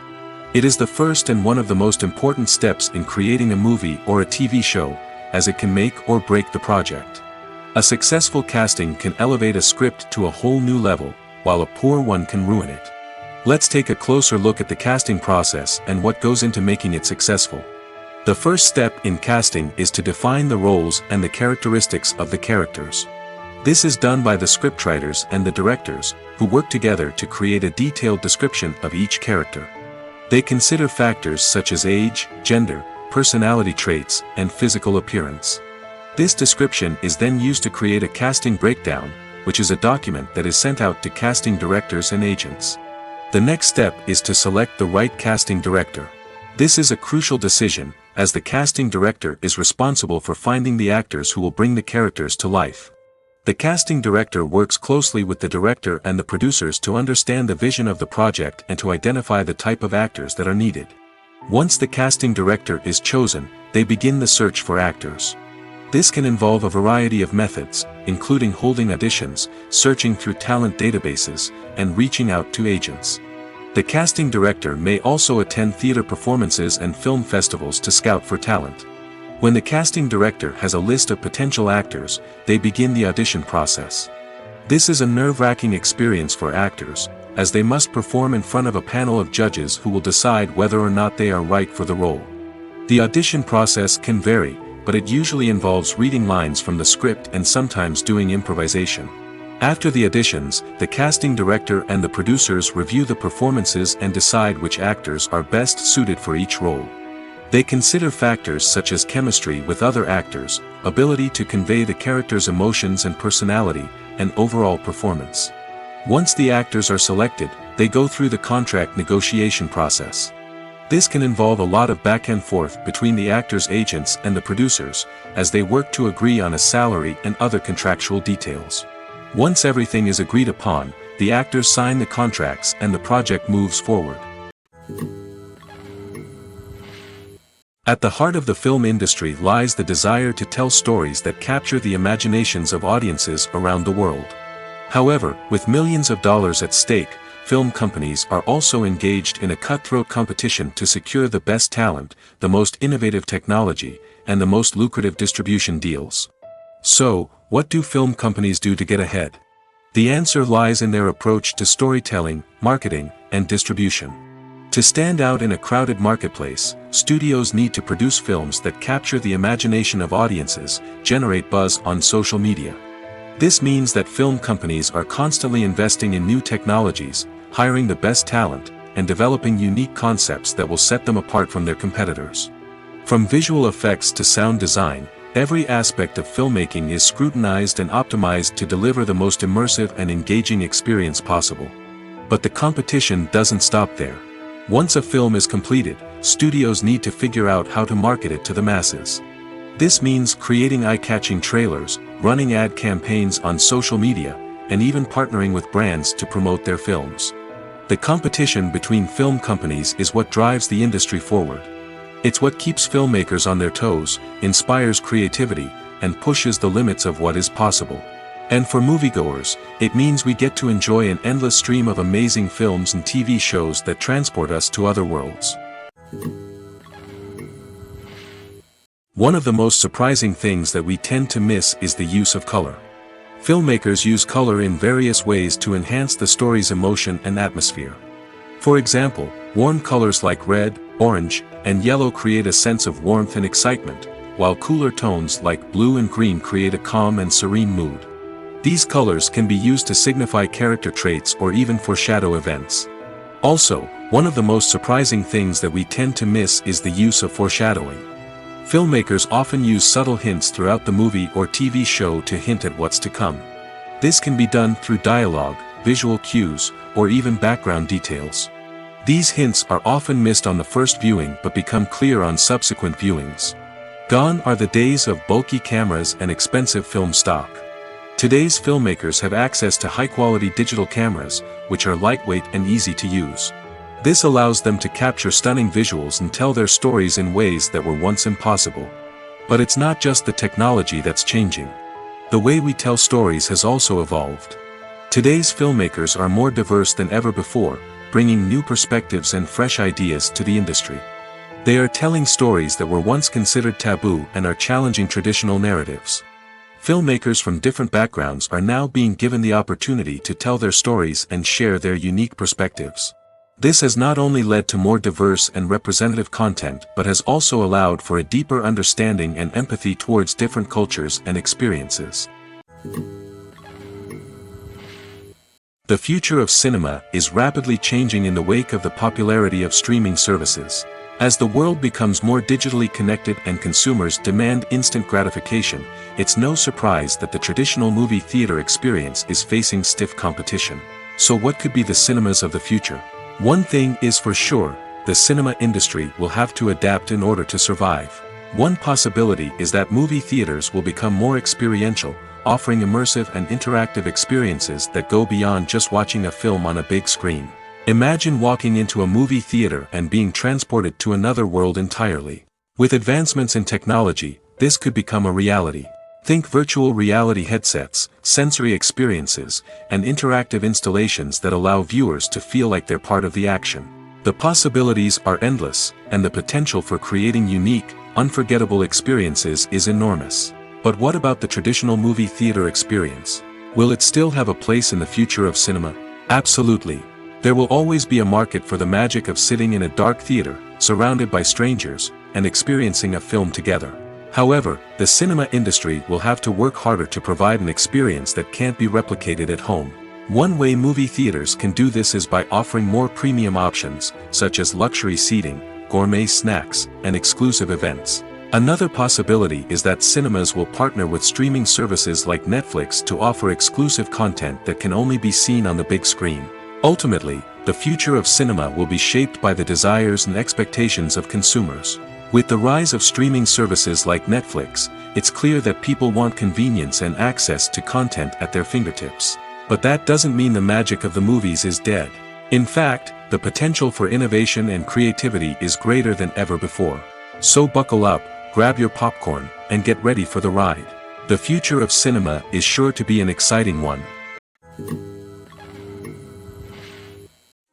Speaker 1: It is the first and one of the most important steps in creating a movie or a TV show, as it can make or break the project. A successful casting can elevate a script to a whole new level, while a poor one can ruin it. Let's take a closer look at the casting process and what goes into making it successful. The first step in casting is to define the roles and the characteristics of the characters. This is done by the scriptwriters and the directors, who work together to create a detailed description of each character. They consider factors such as age, gender, personality traits, and physical appearance. This description is then used to create a casting breakdown, which is a document that is sent out to casting directors and agents. The next step is to select the right casting director. This is a crucial decision, as the casting director is responsible for finding the actors who will bring the characters to life. The casting director works closely with the director and the producers to understand the vision of the project and to identify the type of actors that are needed. Once the casting director is chosen, they begin the search for actors. This can involve a variety of methods, including holding auditions, searching through talent databases, and reaching out to agents. The casting director may also attend theater performances and film festivals to scout for talent. When the casting director has a list of potential actors, they begin the audition process. This is a nerve-wracking experience for actors, as they must perform in front of a panel of judges who will decide whether or not they are right for the role. The audition process can vary, but it usually involves reading lines from the script and sometimes doing improvisation. After the auditions, the casting director and the producers review the performances and decide which actors are best suited for each role. They consider factors such as chemistry with other actors, ability to convey the character's emotions and personality, and overall performance. Once the actors are selected, they go through the contract negotiation process. This can involve a lot of back and forth between the actors' agents and the producers, as they work to agree on a salary and other contractual details. Once everything is agreed upon, the actors sign the contracts and the project moves forward. At the heart of the film industry lies the desire to tell stories that capture the imaginations of audiences around the world. However, with millions of dollars at stake, film companies are also engaged in a cutthroat competition to secure the best talent, the most innovative technology, and the most lucrative distribution deals. So, what do film companies do to get ahead? The answer lies in their approach to storytelling, marketing, and distribution. To stand out in a crowded marketplace, studios need to produce films that capture the imagination of audiences, generate buzz on social media. This means that film companies are constantly investing in new technologies, hiring the best talent, and developing unique concepts that will set them apart from their competitors. From visual effects to sound design, every aspect of filmmaking is scrutinized and optimized to deliver the most immersive and engaging experience possible. But the competition doesn't stop there. Once a film is completed, studios need to figure out how to market it to the masses. This means creating eye-catching trailers, running ad campaigns on social media, and even partnering with brands to promote their films. The competition between film companies is what drives the industry forward. It's what keeps filmmakers on their toes, inspires creativity, and pushes the limits of what is possible. And for moviegoers, it means we get to enjoy an endless stream of amazing films and TV shows that transport us to other worlds. One of the most surprising things that we tend to miss is the use of color. Filmmakers use color in various ways to enhance the story's emotion and atmosphere. For example, warm colors like red, orange, and yellow create a sense of warmth and excitement, while cooler tones like blue and green create a calm and serene mood. These colors can be used to signify character traits or even foreshadow events. Also, one of the most surprising things that we tend to miss is the use of foreshadowing. Filmmakers often use subtle hints throughout the movie or TV show to hint at what's to come. This can be done through dialogue, visual cues, or even background details. These hints are often missed on the first viewing but become clear on subsequent viewings. Gone are the days of bulky cameras and expensive film stock. Today's filmmakers have access to high-quality digital cameras, which are lightweight and easy to use. This allows them to capture stunning visuals and tell their stories in ways that were once impossible. But it's not just the technology that's changing. The way we tell stories has also evolved. Today's filmmakers are more diverse than ever before, bringing new perspectives and fresh ideas to the industry. They are telling stories that were once considered taboo and are challenging traditional narratives. Filmmakers from different backgrounds are now being given the opportunity to tell their stories and share their unique perspectives. This has not only led to more diverse and representative content but has also allowed for a deeper understanding and empathy towards different cultures and experiences. The future of cinema is rapidly changing in the wake of the popularity of streaming services. As the world becomes more digitally connected and consumers demand instant gratification, it's no surprise that the traditional movie theater experience is facing stiff competition. So what could be the cinemas of the future? One thing is for sure, the cinema industry will have to adapt in order to survive. One possibility is that movie theaters will become more experiential, offering immersive and interactive experiences that go beyond just watching a film on a big screen. Imagine walking into a movie theater and being transported to another world entirely. With advancements in technology, this could become a reality. Think virtual reality headsets, sensory experiences, and interactive installations that allow viewers to feel like they're part of the action. The possibilities are endless, and the potential for creating unique, unforgettable experiences is enormous. But what about the traditional movie theater experience? Will it still have a place in the future of cinema? Absolutely. There will always be a market for the magic of sitting in a dark theater, surrounded by strangers, and experiencing a film together. However, the cinema industry will have to work harder to provide an experience that can't be replicated at home. One way movie theaters can do this is by offering more premium options, such as luxury seating, gourmet snacks, and exclusive events. Another possibility is that cinemas will partner with streaming services like Netflix to offer exclusive content that can only be seen on the big screen. Ultimately, the future of cinema will be shaped by the desires and expectations of consumers. With the rise of streaming services like Netflix, it's clear that people want convenience and access to content at their fingertips. But that doesn't mean the magic of the movies is dead. In fact, the potential for innovation and creativity is greater than ever before. So buckle up, grab your popcorn, and get ready for the ride. The future of cinema is sure to be an exciting one.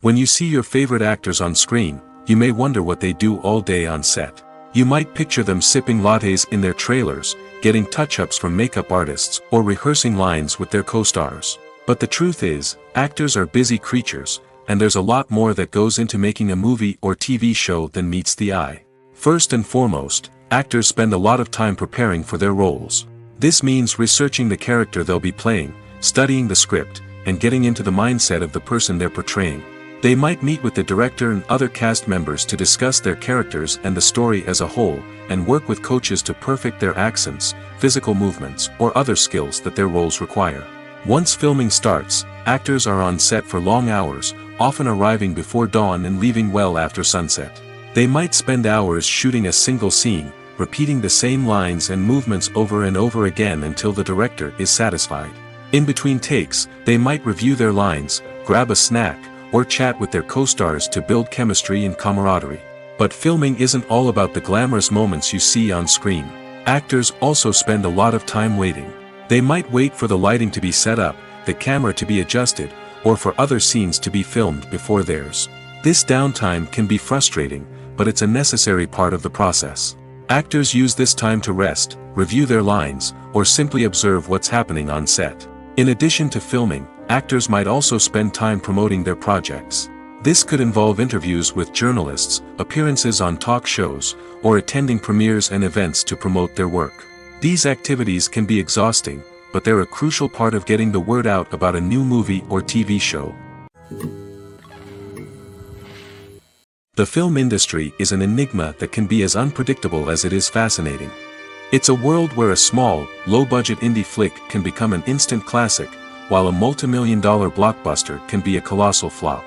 Speaker 1: When you see your favorite actors on screen, you may wonder what they do all day on set. You might picture them sipping lattes in their trailers, getting touch-ups from makeup artists, or rehearsing lines with their co-stars. But the truth is, actors are busy creatures, and there's a lot more that goes into making a movie or TV show than meets the eye. First and foremost, actors spend a lot of time preparing for their roles. This means researching the character they'll be playing, studying the script, and getting into the mindset of the person they're portraying. They might meet with the director and other cast members to discuss their characters and the story as a whole, and work with coaches to perfect their accents, physical movements, or other skills that their roles require. Once filming starts, actors are on set for long hours, often arriving before dawn and leaving well after sunset. They might spend hours shooting a single scene, repeating the same lines and movements over and over again until the director is satisfied. In between takes, they might review their lines, grab a snack, or chat with their co-stars to build chemistry and camaraderie. But filming isn't all about the glamorous moments you see on screen. Actors also spend a lot of time waiting. They might wait for the lighting to be set up, the camera to be adjusted, or for other scenes to be filmed before theirs. This downtime can be frustrating, but it's a necessary part of the process. Actors use this time to rest, review their lines, or simply observe what's happening on set. In addition to filming, actors might also spend time promoting their projects. This could involve interviews with journalists, appearances on talk shows, or attending premieres and events to promote their work. These activities can be exhausting, but they're a crucial part of getting the word out about a new movie or TV show. The film industry is an enigma that can be as unpredictable as it is fascinating. It's a world where a small, low-budget indie flick can become an instant classic, while a multi-million-dollar blockbuster can be a colossal flop.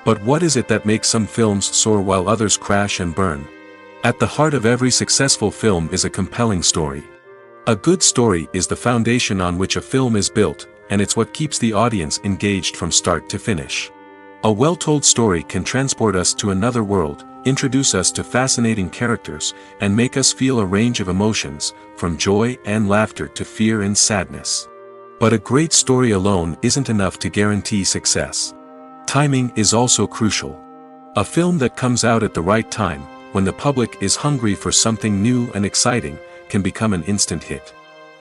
Speaker 1: But what is it that makes some films soar while others crash and burn? At the heart of every successful film is a compelling story. A good story is the foundation on which a film is built, and it's what keeps the audience engaged from start to finish. A well-told story can transport us to another world, introduce us to fascinating characters, and make us feel a range of emotions, from joy and laughter to fear and sadness. But a great story alone isn't enough to guarantee success. Timing is also crucial. A film that comes out at the right time, when the public is hungry for something new and exciting, can become an instant hit.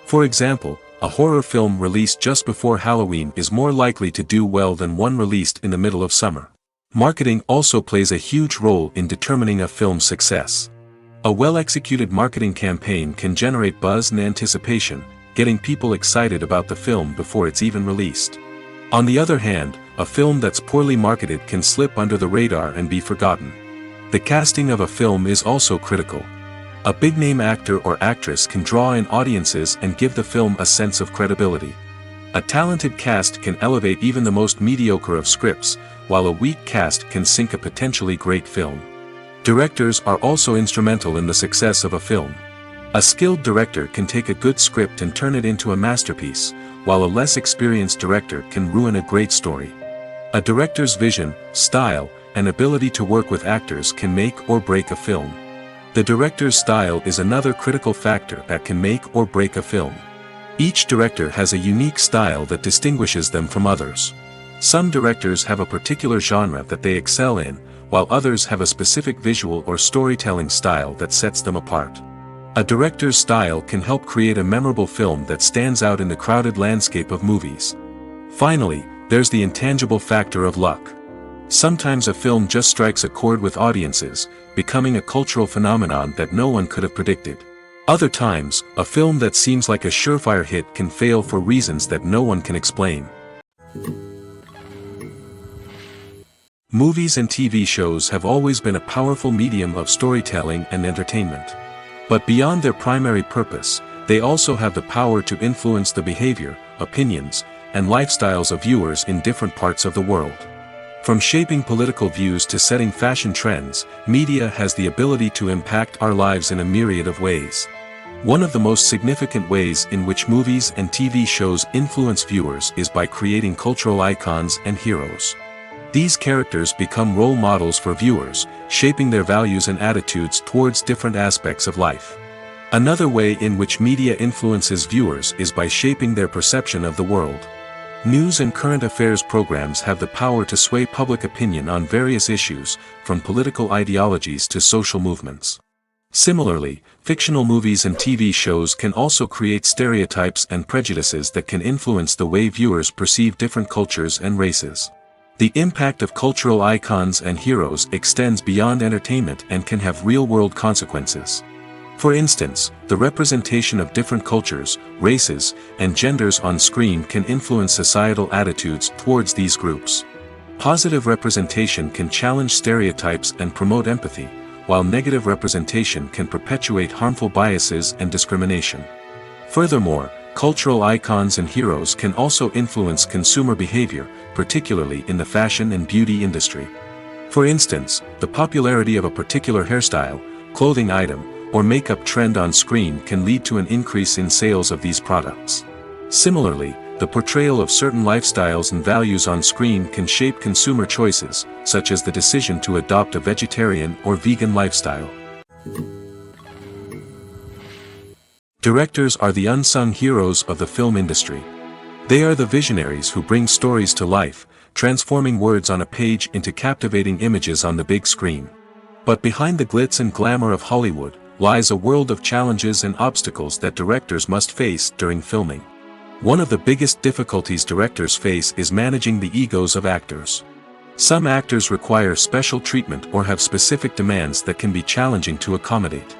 Speaker 1: For example, a horror film released just before Halloween is more likely to do well than one released in the middle of summer. Marketing also plays a huge role in determining a film's success. A well-executed marketing campaign can generate buzz and anticipation, getting people excited about the film before it's even released. On the other hand, a film that's poorly marketed can slip under the radar and be forgotten. The casting of a film is also critical. A big-name actor or actress can draw in audiences and give the film a sense of credibility. A talented cast can elevate even the most mediocre of scripts, while a weak cast can sink a potentially great film. Directors are also instrumental in the success of a film. A skilled director can take a good script and turn it into a masterpiece, while a less experienced director can ruin a great story. A director's vision, style, and ability to work with actors can make or break a film. The director's style is another critical factor that can make or break a film. Each director has a unique style that distinguishes them from others. Some directors have a particular genre that they excel in, while others have a specific visual or storytelling style that sets them apart. A director's style can help create a memorable film that stands out in the crowded landscape of movies. Finally, there's the intangible factor of luck. Sometimes a film just strikes a chord with audiences, becoming a cultural phenomenon that no one could have predicted. Other times, a film that seems like a surefire hit can fail for reasons that no one can explain. Movies and TV shows have always been a powerful medium of storytelling and entertainment. But beyond their primary purpose, they also have the power to influence the behavior, opinions, and lifestyles of viewers in different parts of the world. From shaping political views to setting fashion trends, media has the ability to impact our lives in a myriad of ways. One of the most significant ways in which movies and TV shows influence viewers is by creating cultural icons and heroes. These characters become role models for viewers, shaping their values and attitudes towards different aspects of life. Another way in which media influences viewers is by shaping their perception of the world. News and current affairs programs have the power to sway public opinion on various issues, from political ideologies to social movements. Similarly, fictional movies and TV shows can also create stereotypes and prejudices that can influence the way viewers perceive different cultures and races. The impact of cultural icons and heroes extends beyond entertainment and can have real-world consequences. For instance, the representation of different cultures, races, and genders on screen can influence societal attitudes towards these groups. Positive representation can challenge stereotypes and promote empathy, while negative representation can perpetuate harmful biases and discrimination. Furthermore, cultural icons and heroes can also influence consumer behavior, particularly in the fashion and beauty industry. For instance, the popularity of a particular hairstyle, clothing item, or makeup trend on screen can lead to an increase in sales of these products. Similarly, the portrayal of certain lifestyles and values on screen can shape consumer choices, such as the decision to adopt a vegetarian or vegan lifestyle. Directors are the unsung heroes of the film industry. They are the visionaries who bring stories to life, transforming words on a page into captivating images on the big screen. But behind the glitz and glamour of Hollywood lies a world of challenges and obstacles that directors must face during filming. One of the biggest difficulties directors face is managing the egos of actors. Some actors require special treatment or have specific demands that can be challenging to accommodate.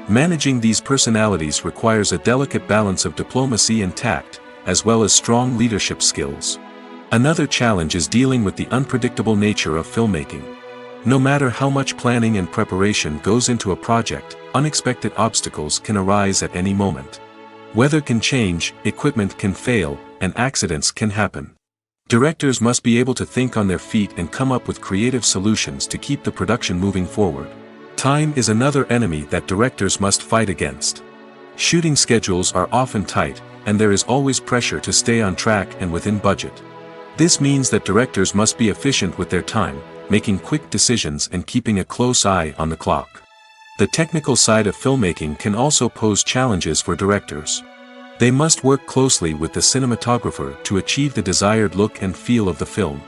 Speaker 1: Managing these personalities requires a delicate balance of diplomacy and tact, as well as strong leadership skills. Another challenge is dealing with the unpredictable nature of filmmaking. No matter how much planning and preparation goes into a project, unexpected obstacles can arise at any moment. Weather can change, equipment can fail, and accidents can happen. Directors must be able to think on their feet and come up with creative solutions to keep the production moving forward. Time is another enemy that directors must fight against. Shooting schedules are often tight, and there is always pressure to stay on track and within budget. This means that directors must be efficient with their time, making quick decisions and keeping a close eye on the clock. The technical side of filmmaking can also pose challenges for directors. They must work closely with the cinematographer to achieve the desired look and feel of the film.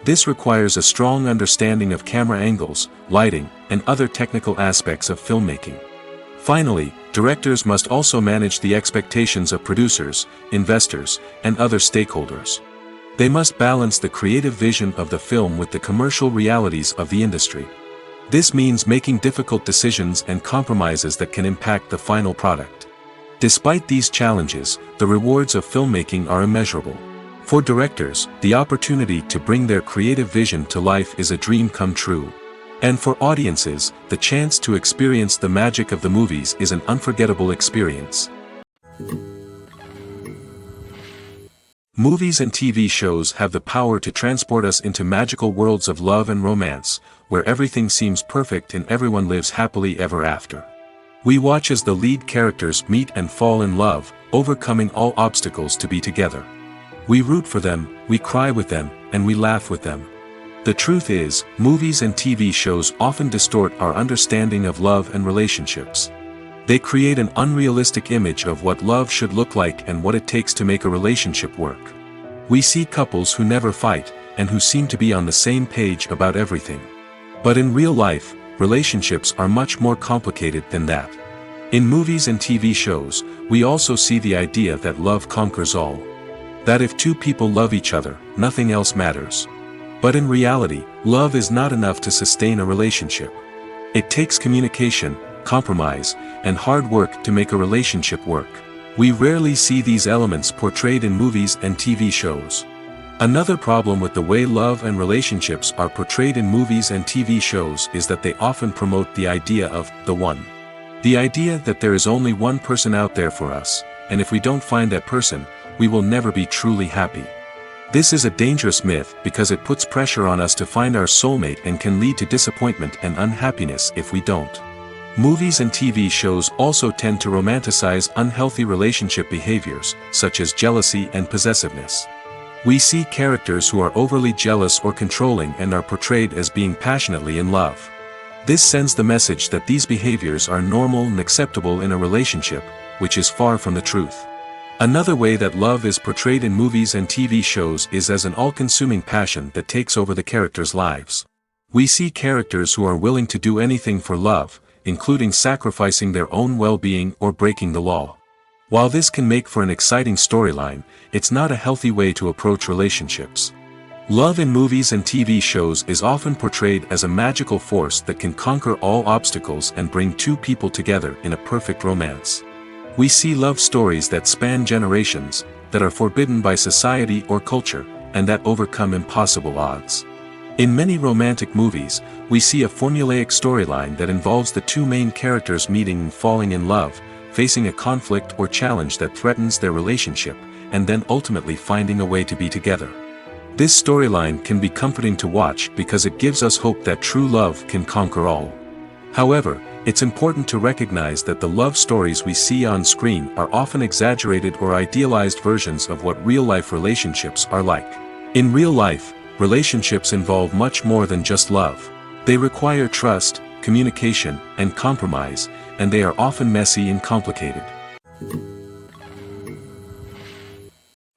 Speaker 1: This requires a strong understanding of camera angles, lighting, and other technical aspects of filmmaking. Finally, directors must also manage the expectations of producers, investors, and other stakeholders. They must balance the creative vision of the film with the commercial realities of the industry. This means making difficult decisions and compromises that can impact the final product. Despite these challenges, the rewards of filmmaking are immeasurable. For directors, the opportunity to bring their creative vision to life is a dream come true. And for audiences, the chance to experience the magic of the movies is an unforgettable experience. Movies and TV shows have the power to transport us into magical worlds of love and romance, where everything seems perfect and everyone lives happily ever after. We watch as the lead characters meet and fall in love, overcoming all obstacles to be together. We root for them, we cry with them, and we laugh with them. The truth is, movies and TV shows often distort our understanding of love and relationships. They create an unrealistic image of what love should look like and what it takes to make a relationship work. We see couples who never fight, and who seem to be on the same page about everything. But in real life, relationships are much more complicated than that. In movies and TV shows, we also see the idea that love conquers all. That if two people love each other, nothing else matters. But in reality, love is not enough to sustain a relationship. It takes communication, compromise, and hard work to make a relationship work. We rarely see these elements portrayed in movies and TV shows. Another problem with the way love and relationships are portrayed in movies and TV shows is that they often promote the idea of the one. The idea that there is only one person out there for us, and if we don't find that person, we will never be truly happy. This is a dangerous myth because it puts pressure on us to find our soulmate and can lead to disappointment and unhappiness if we don't. Movies and TV shows also tend to romanticize unhealthy relationship behaviors, such as jealousy and possessiveness. We see characters who are overly jealous or controlling and are portrayed as being passionately in love. This sends the message that these behaviors are normal and acceptable in a relationship, which is far from the truth. Another way that love is portrayed in movies and TV shows is as an all-consuming passion that takes over the characters' lives. We see characters who are willing to do anything for love, including sacrificing their own well-being or breaking the law. While this can make for an exciting storyline, it's not a healthy way to approach relationships. Love in movies and TV shows is often portrayed as a magical force that can conquer all obstacles and bring two people together in a perfect romance. We see love stories that span generations, that are forbidden by society or culture, and that overcome impossible odds. In many romantic movies, we see a formulaic storyline that involves the two main characters meeting and falling in love, facing a conflict or challenge that threatens their relationship, and then ultimately finding a way to be together. This storyline can be comforting to watch because it gives us hope that true love can conquer all. However, it's important to recognize that the love stories we see on screen are often exaggerated or idealized versions of what real-life relationships are like. In real life, relationships involve much more than just love. They require trust, communication, and compromise, and they are often messy and complicated.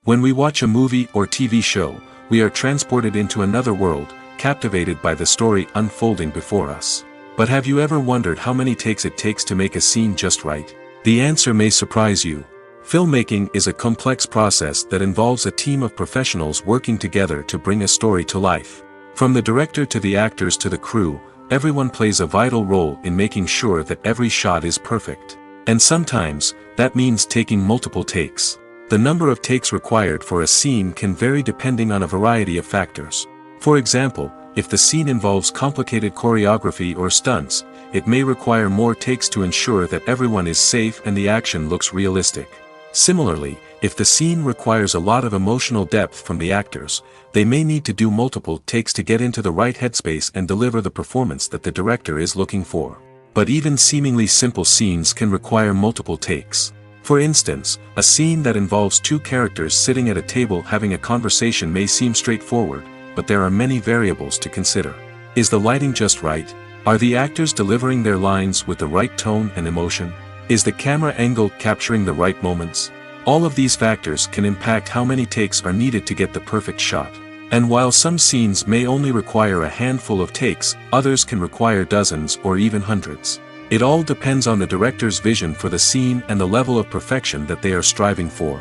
Speaker 1: When we watch a movie or TV show, we are transported into another world, captivated by the story unfolding before us. But have you ever wondered how many takes it takes to make a scene just right? The answer may surprise you. Filmmaking is a complex process that involves a team of professionals working together to bring a story to life. From the director to the actors to the crew, everyone plays a vital role in making sure that every shot is perfect. And sometimes, that means taking multiple takes. The number of takes required for a scene can vary depending on a variety of factors. For example, if the scene involves complicated choreography or stunts, it may require more takes to ensure that everyone is safe and the action looks realistic. Similarly, if the scene requires a lot of emotional depth from the actors, they may need to do multiple takes to get into the right headspace and deliver the performance that the director is looking for. But even seemingly simple scenes can require multiple takes. For instance, a scene that involves two characters sitting at a table having a conversation may seem straightforward, but there are many variables to consider. Is the lighting just right? Are the actors delivering their lines with the right tone and emotion? Is the camera angle capturing the right moments? All of these factors can impact how many takes are needed to get the perfect shot. And while some scenes may only require a handful of takes, others can require dozens or even hundreds. It all depends on the director's vision for the scene and the level of perfection that they are striving for.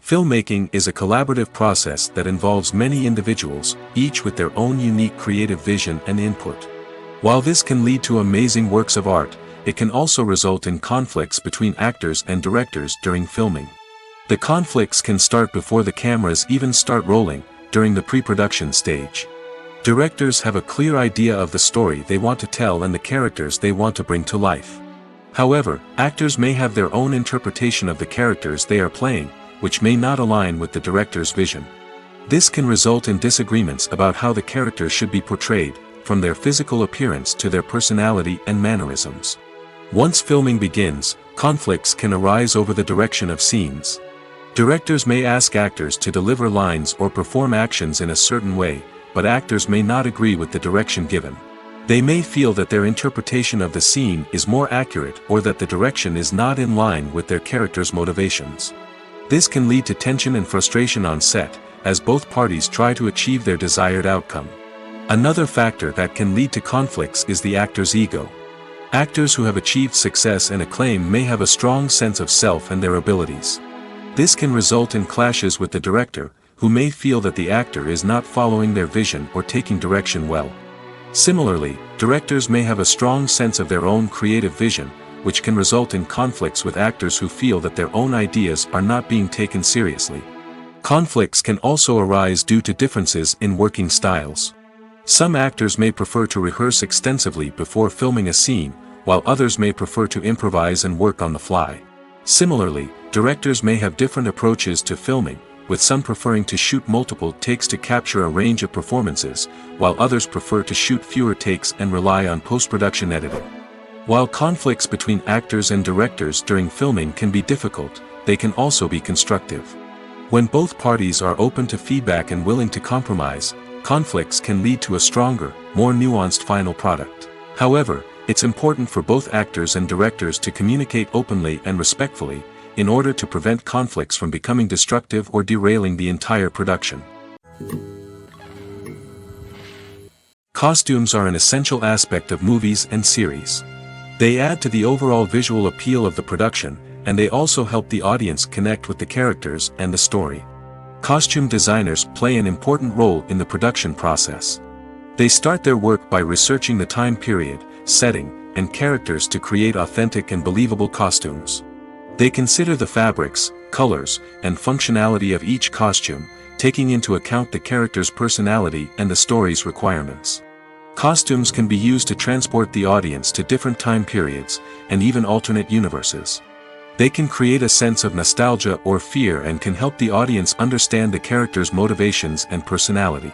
Speaker 1: Filmmaking is a collaborative process that involves many individuals, each with their own unique creative vision and input. While this can lead to amazing works of art, it can also result in conflicts between actors and directors during filming. The conflicts can start before the cameras even start rolling, during the pre-production stage. Directors have a clear idea of the story they want to tell and the characters they want to bring to life. However, actors may have their own interpretation of the characters they are playing, which may not align with the director's vision. This can result in disagreements about how the characters should be portrayed, from their physical appearance to their personality and mannerisms. Once filming begins, conflicts can arise over the direction of scenes. Directors may ask actors to deliver lines or perform actions in a certain way, but actors may not agree with the direction given. They may feel that their interpretation of the scene is more accurate or that the direction is not in line with their character's motivations. This can lead to tension and frustration on set, as both parties try to achieve their desired outcome. Another factor that can lead to conflicts is the actor's ego. Actors who have achieved success and acclaim may have a strong sense of self and their abilities. This can result in clashes with the director, who may feel that the actor is not following their vision or taking direction well. Similarly, directors may have a strong sense of their own creative vision, which can result in conflicts with actors who feel that their own ideas are not being taken seriously. Conflicts can also arise due to differences in working styles. Some actors may prefer to rehearse extensively before filming a scene, while others may prefer to improvise and work on the fly. Similarly, directors may have different approaches to filming, with some preferring to shoot multiple takes to capture a range of performances, while others prefer to shoot fewer takes and rely on post-production editing. While conflicts between actors and directors during filming can be difficult, they can also be constructive. When both parties are open to feedback and willing to compromise, conflicts can lead to a stronger, more nuanced final product. However, it's important for both actors and directors to communicate openly and respectfully, in order to prevent conflicts from becoming destructive or derailing the entire production. Costumes are an essential aspect of movies and series. They add to the overall visual appeal of the production, and they also help the audience connect with the characters and the story. Costume designers play an important role in the production process. They start their work by researching the time period, setting, and characters to create authentic and believable costumes. They consider the fabrics, colors, and functionality of each costume, taking into account the character's personality and the story's requirements. Costumes can be used to transport the audience to different time periods, and even alternate universes. They can create a sense of nostalgia or fear and can help the audience understand the character's motivations and personality.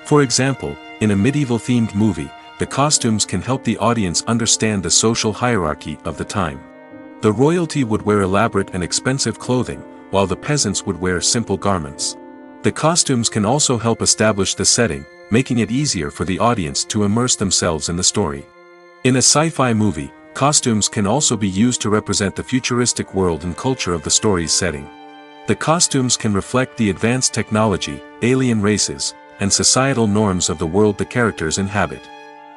Speaker 1: For example, in a medieval-themed movie, the costumes can help the audience understand the social hierarchy of the time. The royalty would wear elaborate and expensive clothing, while the peasants would wear simple garments. The costumes can also help establish the setting, making it easier for the audience to immerse themselves in the story. In a sci-fi movie, costumes can also be used to represent the futuristic world and culture of the story's setting. The costumes can reflect the advanced technology, alien races, and societal norms of the world the characters inhabit.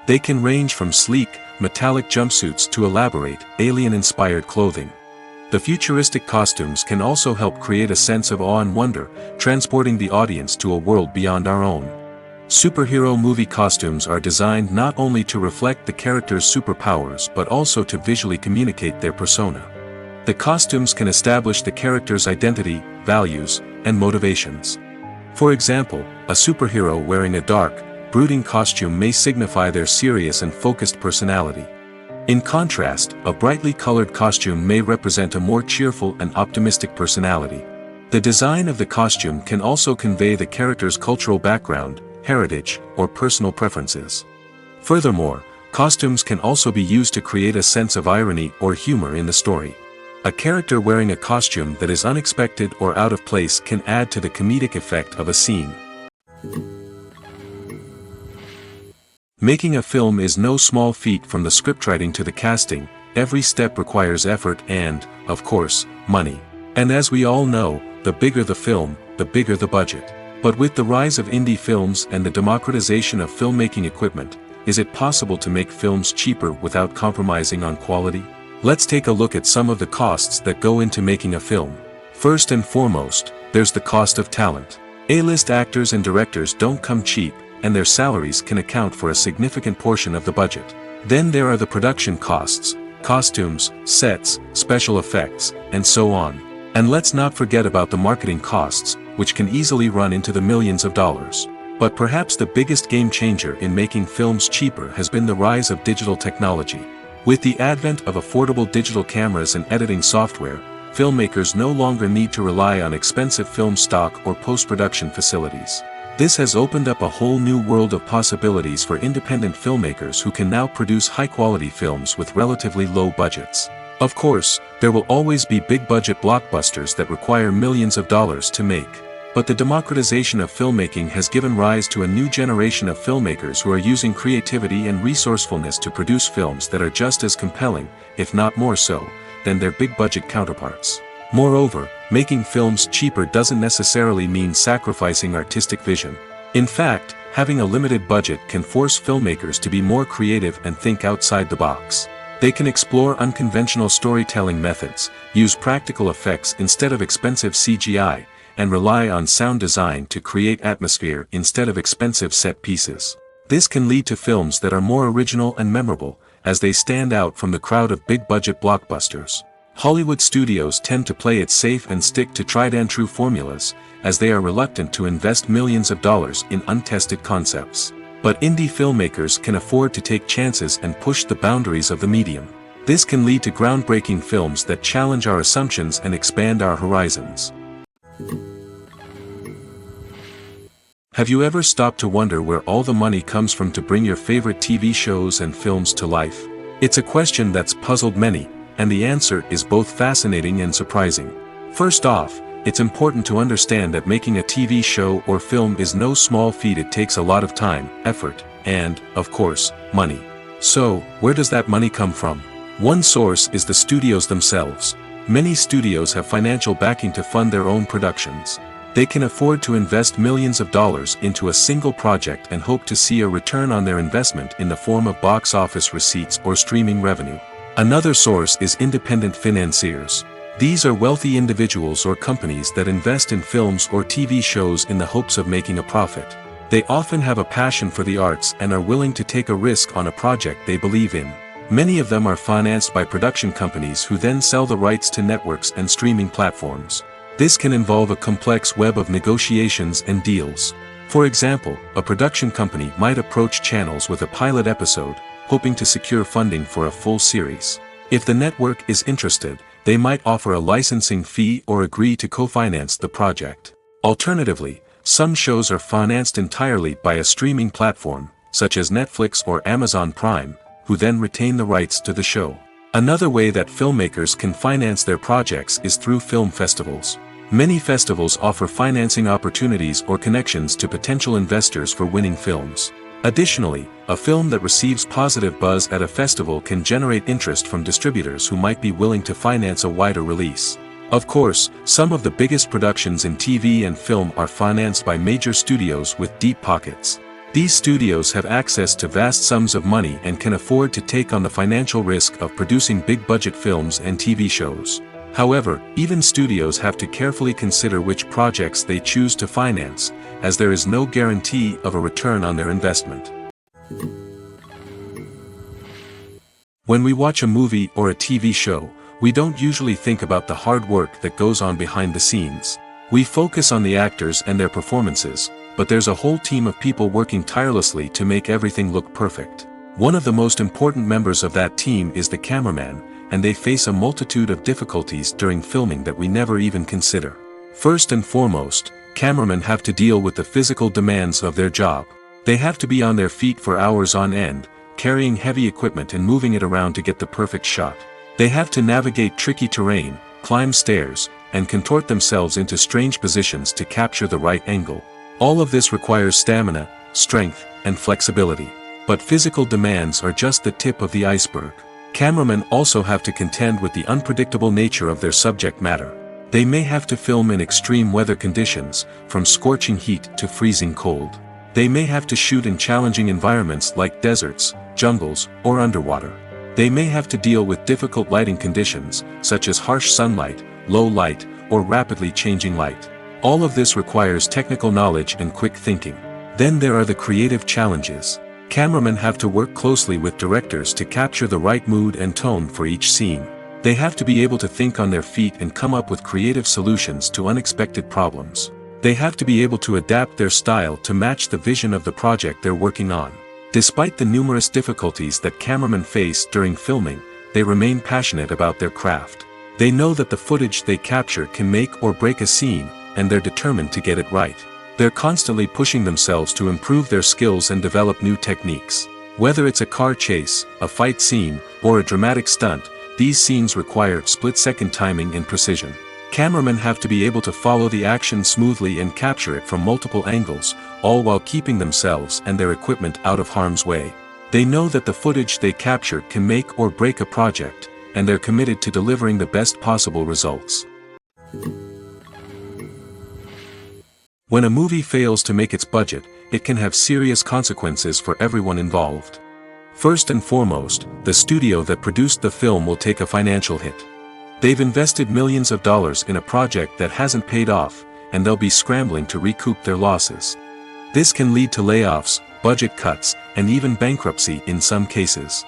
Speaker 1: They can range from sleek, metallic jumpsuits to elaborate, alien-inspired clothing. The futuristic costumes can also help create a sense of awe and wonder, transporting the audience to a world beyond our own. Superhero movie costumes are designed not only to reflect the character's superpowers but also to visually communicate their persona. The costumes can establish the character's identity, values, and motivations. For example, a superhero wearing a dark, brooding costume may signify their serious and focused personality. In contrast, a brightly colored costume may represent a more cheerful and optimistic personality. The design of the costume can also convey the character's cultural background, heritage, or personal preferences. Furthermore, costumes can also be used to create a sense of irony or humor in the story. A character wearing a costume that is unexpected or out of place can add to the comedic effect of a scene. Making a film is no small feat. From the scriptwriting to the casting, every step requires effort and, of course, money. And as we all know, the bigger the film, the bigger the budget. But with the rise of indie films and the democratization of filmmaking equipment, is it possible to make films cheaper without compromising on quality? Let's take a look at some of the costs that go into making a film. First and foremost, there's the cost of talent. A-list actors and directors don't come cheap, and their salaries can account for a significant portion of the budget. Then there are the production costs, costumes, sets, special effects, and so on. And let's not forget about the marketing costs, which can easily run into the millions of dollars. But perhaps the biggest game changer in making films cheaper has been the rise of digital technology. With the advent of affordable digital cameras and editing software, filmmakers no longer need to rely on expensive film stock or post-production facilities. This has opened up a whole new world of possibilities for independent filmmakers who can now produce high-quality films with relatively low budgets. Of course, there will always be big-budget blockbusters that require millions of dollars to make. But the democratization of filmmaking has given rise to a new generation of filmmakers who are using creativity and resourcefulness to produce films that are just as compelling, if not more so, than their big-budget counterparts. Moreover, making films cheaper doesn't necessarily mean sacrificing artistic vision. In fact, having a limited budget can force filmmakers to be more creative and think outside the box. They can explore unconventional storytelling methods, use practical effects instead of expensive CGI, and rely on sound design to create atmosphere instead of expensive set pieces. This can lead to films that are more original and memorable, as they stand out from the crowd of big-budget blockbusters. Hollywood studios tend to play it safe and stick to tried-and-true formulas, as they are reluctant to invest millions of dollars in untested concepts. But indie filmmakers can afford to take chances and push the boundaries of the medium. This can lead to groundbreaking films that challenge our assumptions and expand our horizons. Have you ever stopped to wonder where all the money comes from to bring your favorite TV shows and films to life? It's a question that's puzzled many, and the answer is both fascinating and surprising. First off, it's important to understand that making a TV show or film is no small feat. It takes a lot of time, effort, and, of course, money. So, where does that money come from? One source is the studios themselves. Many studios have financial backing to fund their own productions. They can afford to invest millions of dollars into a single project and hope to see a return on their investment in the form of box office receipts or streaming revenue. Another source is independent financiers. These are wealthy individuals or companies that invest in films or TV shows in the hopes of making a profit. They often have a passion for the arts and are willing to take a risk on a project they believe in. Many of them are financed by production companies who then sell the rights to networks and streaming platforms. This can involve a complex web of negotiations and deals. For example, a production company might approach channels with a pilot episode, hoping to secure funding for a full series. If the network is interested, they might offer a licensing fee or agree to co-finance the project. Alternatively, some shows are financed entirely by a streaming platform, such as Netflix or Amazon Prime, who then retain the rights to the show. Another way that filmmakers can finance their projects is through film festivals. Many festivals offer financing opportunities or connections to potential investors for winning films. Additionally, a film that receives positive buzz at a festival can generate interest from distributors who might be willing to finance a wider release. Of course, some of the biggest productions in TV and film are financed by major studios with deep pockets. These studios have access to vast sums of money and can afford to take on the financial risk of producing big-budget films and TV shows. However, even studios have to carefully consider which projects they choose to finance, as there is no guarantee of a return on their investment. When we watch a movie or a TV show, we don't usually think about the hard work that goes on behind the scenes. We focus on the actors and their performances, but there's a whole team of people working tirelessly to make everything look perfect. One of the most important members of that team is the cameraman, and they face a multitude of difficulties during filming that we never even consider. First and foremost, cameramen have to deal with the physical demands of their job. They have to be on their feet for hours on end, carrying heavy equipment and moving it around to get the perfect shot. They have to navigate tricky terrain, climb stairs, and contort themselves into strange positions to capture the right angle. All of this requires stamina, strength, and flexibility. But physical demands are just the tip of the iceberg. Cameramen also have to contend with the unpredictable nature of their subject matter. They may have to film in extreme weather conditions, from scorching heat to freezing cold. They may have to shoot in challenging environments like deserts, jungles, or underwater. They may have to deal with difficult lighting conditions, such as harsh sunlight, low light, or rapidly changing light. All of this requires technical knowledge and quick thinking. Then there are the creative challenges. Cameramen have to work closely with directors to capture the right mood and tone for each scene. They have to be able to think on their feet and come up with creative solutions to unexpected problems. They have to be able to adapt their style to match the vision of the project they're working on. Despite the numerous difficulties that cameramen face during filming, they remain passionate about their craft. They know that the footage they capture can make or break a scene, and they're determined to get it right. They're constantly pushing themselves to improve their skills and develop new techniques. Whether it's a car chase, a fight scene, or a dramatic stunt, these scenes require split-second timing and precision. Cameramen have to be able to follow the action smoothly and capture it from multiple angles, all while keeping themselves and their equipment out of harm's way. They know that the footage they capture can make or break a project, and they're committed to delivering the best possible results. When a movie fails to make its budget, it can have serious consequences for everyone involved. First and foremost, the studio that produced the film will take a financial hit. They've invested millions of dollars in a project that hasn't paid off, and they'll be scrambling to recoup their losses. This can lead to layoffs, budget cuts, and even bankruptcy in some cases.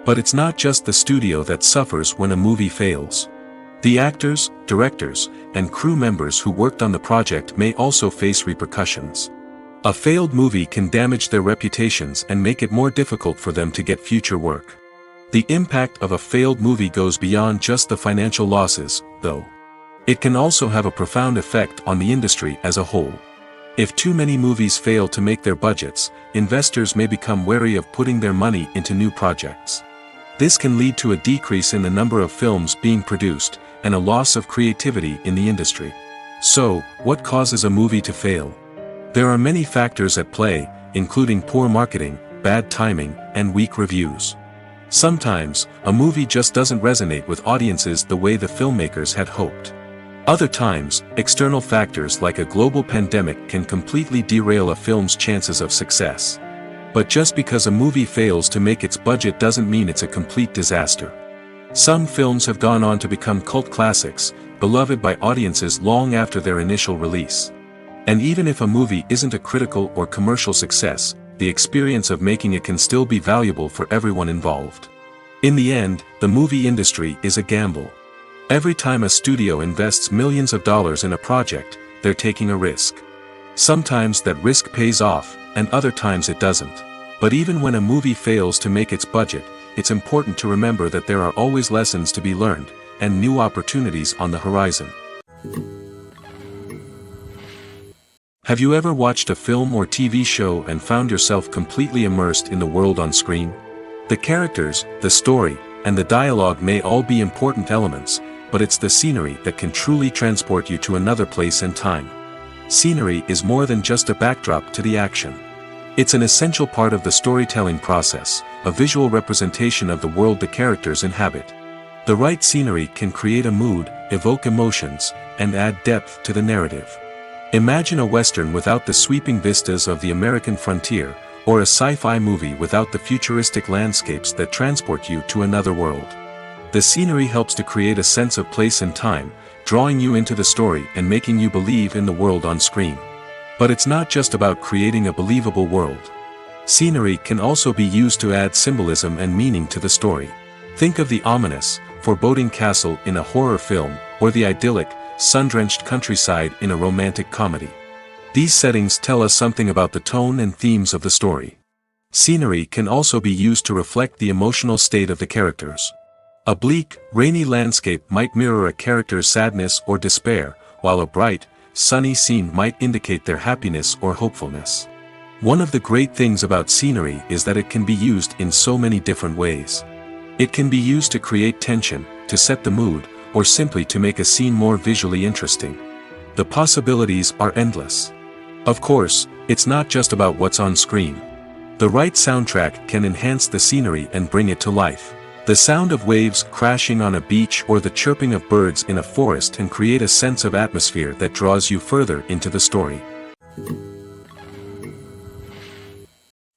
Speaker 1: But it's not just the studio that suffers when a movie fails. The actors, directors, and crew members who worked on the project may also face repercussions. A failed movie can damage their reputations and make it more difficult for them to get future work. The impact of a failed movie goes beyond just the financial losses, though. It can also have a profound effect on the industry as a whole. If too many movies fail to make their budgets, investors may become wary of putting their money into new projects. This can lead to a decrease in the number of films being produced, and a loss of creativity in the industry. So, what causes a movie to fail? There are many factors at play, including poor marketing, bad timing, and weak reviews. Sometimes, a movie just doesn't resonate with audiences the way the filmmakers had hoped. Other times, external factors like a global pandemic can completely derail a film's chances of success. But just because a movie fails to make its budget doesn't mean it's a complete disaster. Some films have gone on to become cult classics, beloved by audiences long after their initial release. And even if a movie isn't a critical or commercial success, the experience of making it can still be valuable for everyone involved. In the end, the movie industry is a gamble. Every time a studio invests millions of dollars in a project, they're taking a risk. Sometimes that risk pays off, and other times it doesn't. But even when a movie fails to make its budget, it's important to remember that there are always lessons to be learned, and new opportunities on the horizon. Have you ever watched a film or TV show and found yourself completely immersed in the world on screen? The characters, the story, and the dialogue may all be important elements, but it's the scenery that can truly transport you to another place and time. Scenery is more than just a backdrop to the action. It's an essential part of the storytelling process, a visual representation of the world the characters inhabit. The right scenery can create a mood, evoke emotions, and add depth to the narrative. Imagine a Western without the sweeping vistas of the American frontier, or a sci-fi movie without the futuristic landscapes that transport you to another world. The scenery helps to create a sense of place and time, drawing you into the story and making you believe in the world on screen. But it's not just about creating a believable world. Scenery can also be used to add symbolism and meaning to the story. Think of the ominous, foreboding castle in a horror film, or the idyllic, sun-drenched countryside in a romantic comedy. These settings tell us something about the tone and themes of the story. Scenery can also be used to reflect the emotional state of the characters. A bleak, rainy landscape might mirror a character's sadness or despair, while a bright, sunny scene might indicate their happiness or hopefulness. One of the great things about scenery is that it can be used in so many different ways. It can be used to create tension, to set the mood, or simply to make a scene more visually interesting. The possibilities are endless. Of course, it's not just about what's on screen. The right soundtrack can enhance the scenery and bring it to life. The sound of waves crashing on a beach or the chirping of birds in a forest can create a sense of atmosphere that draws you further into the story.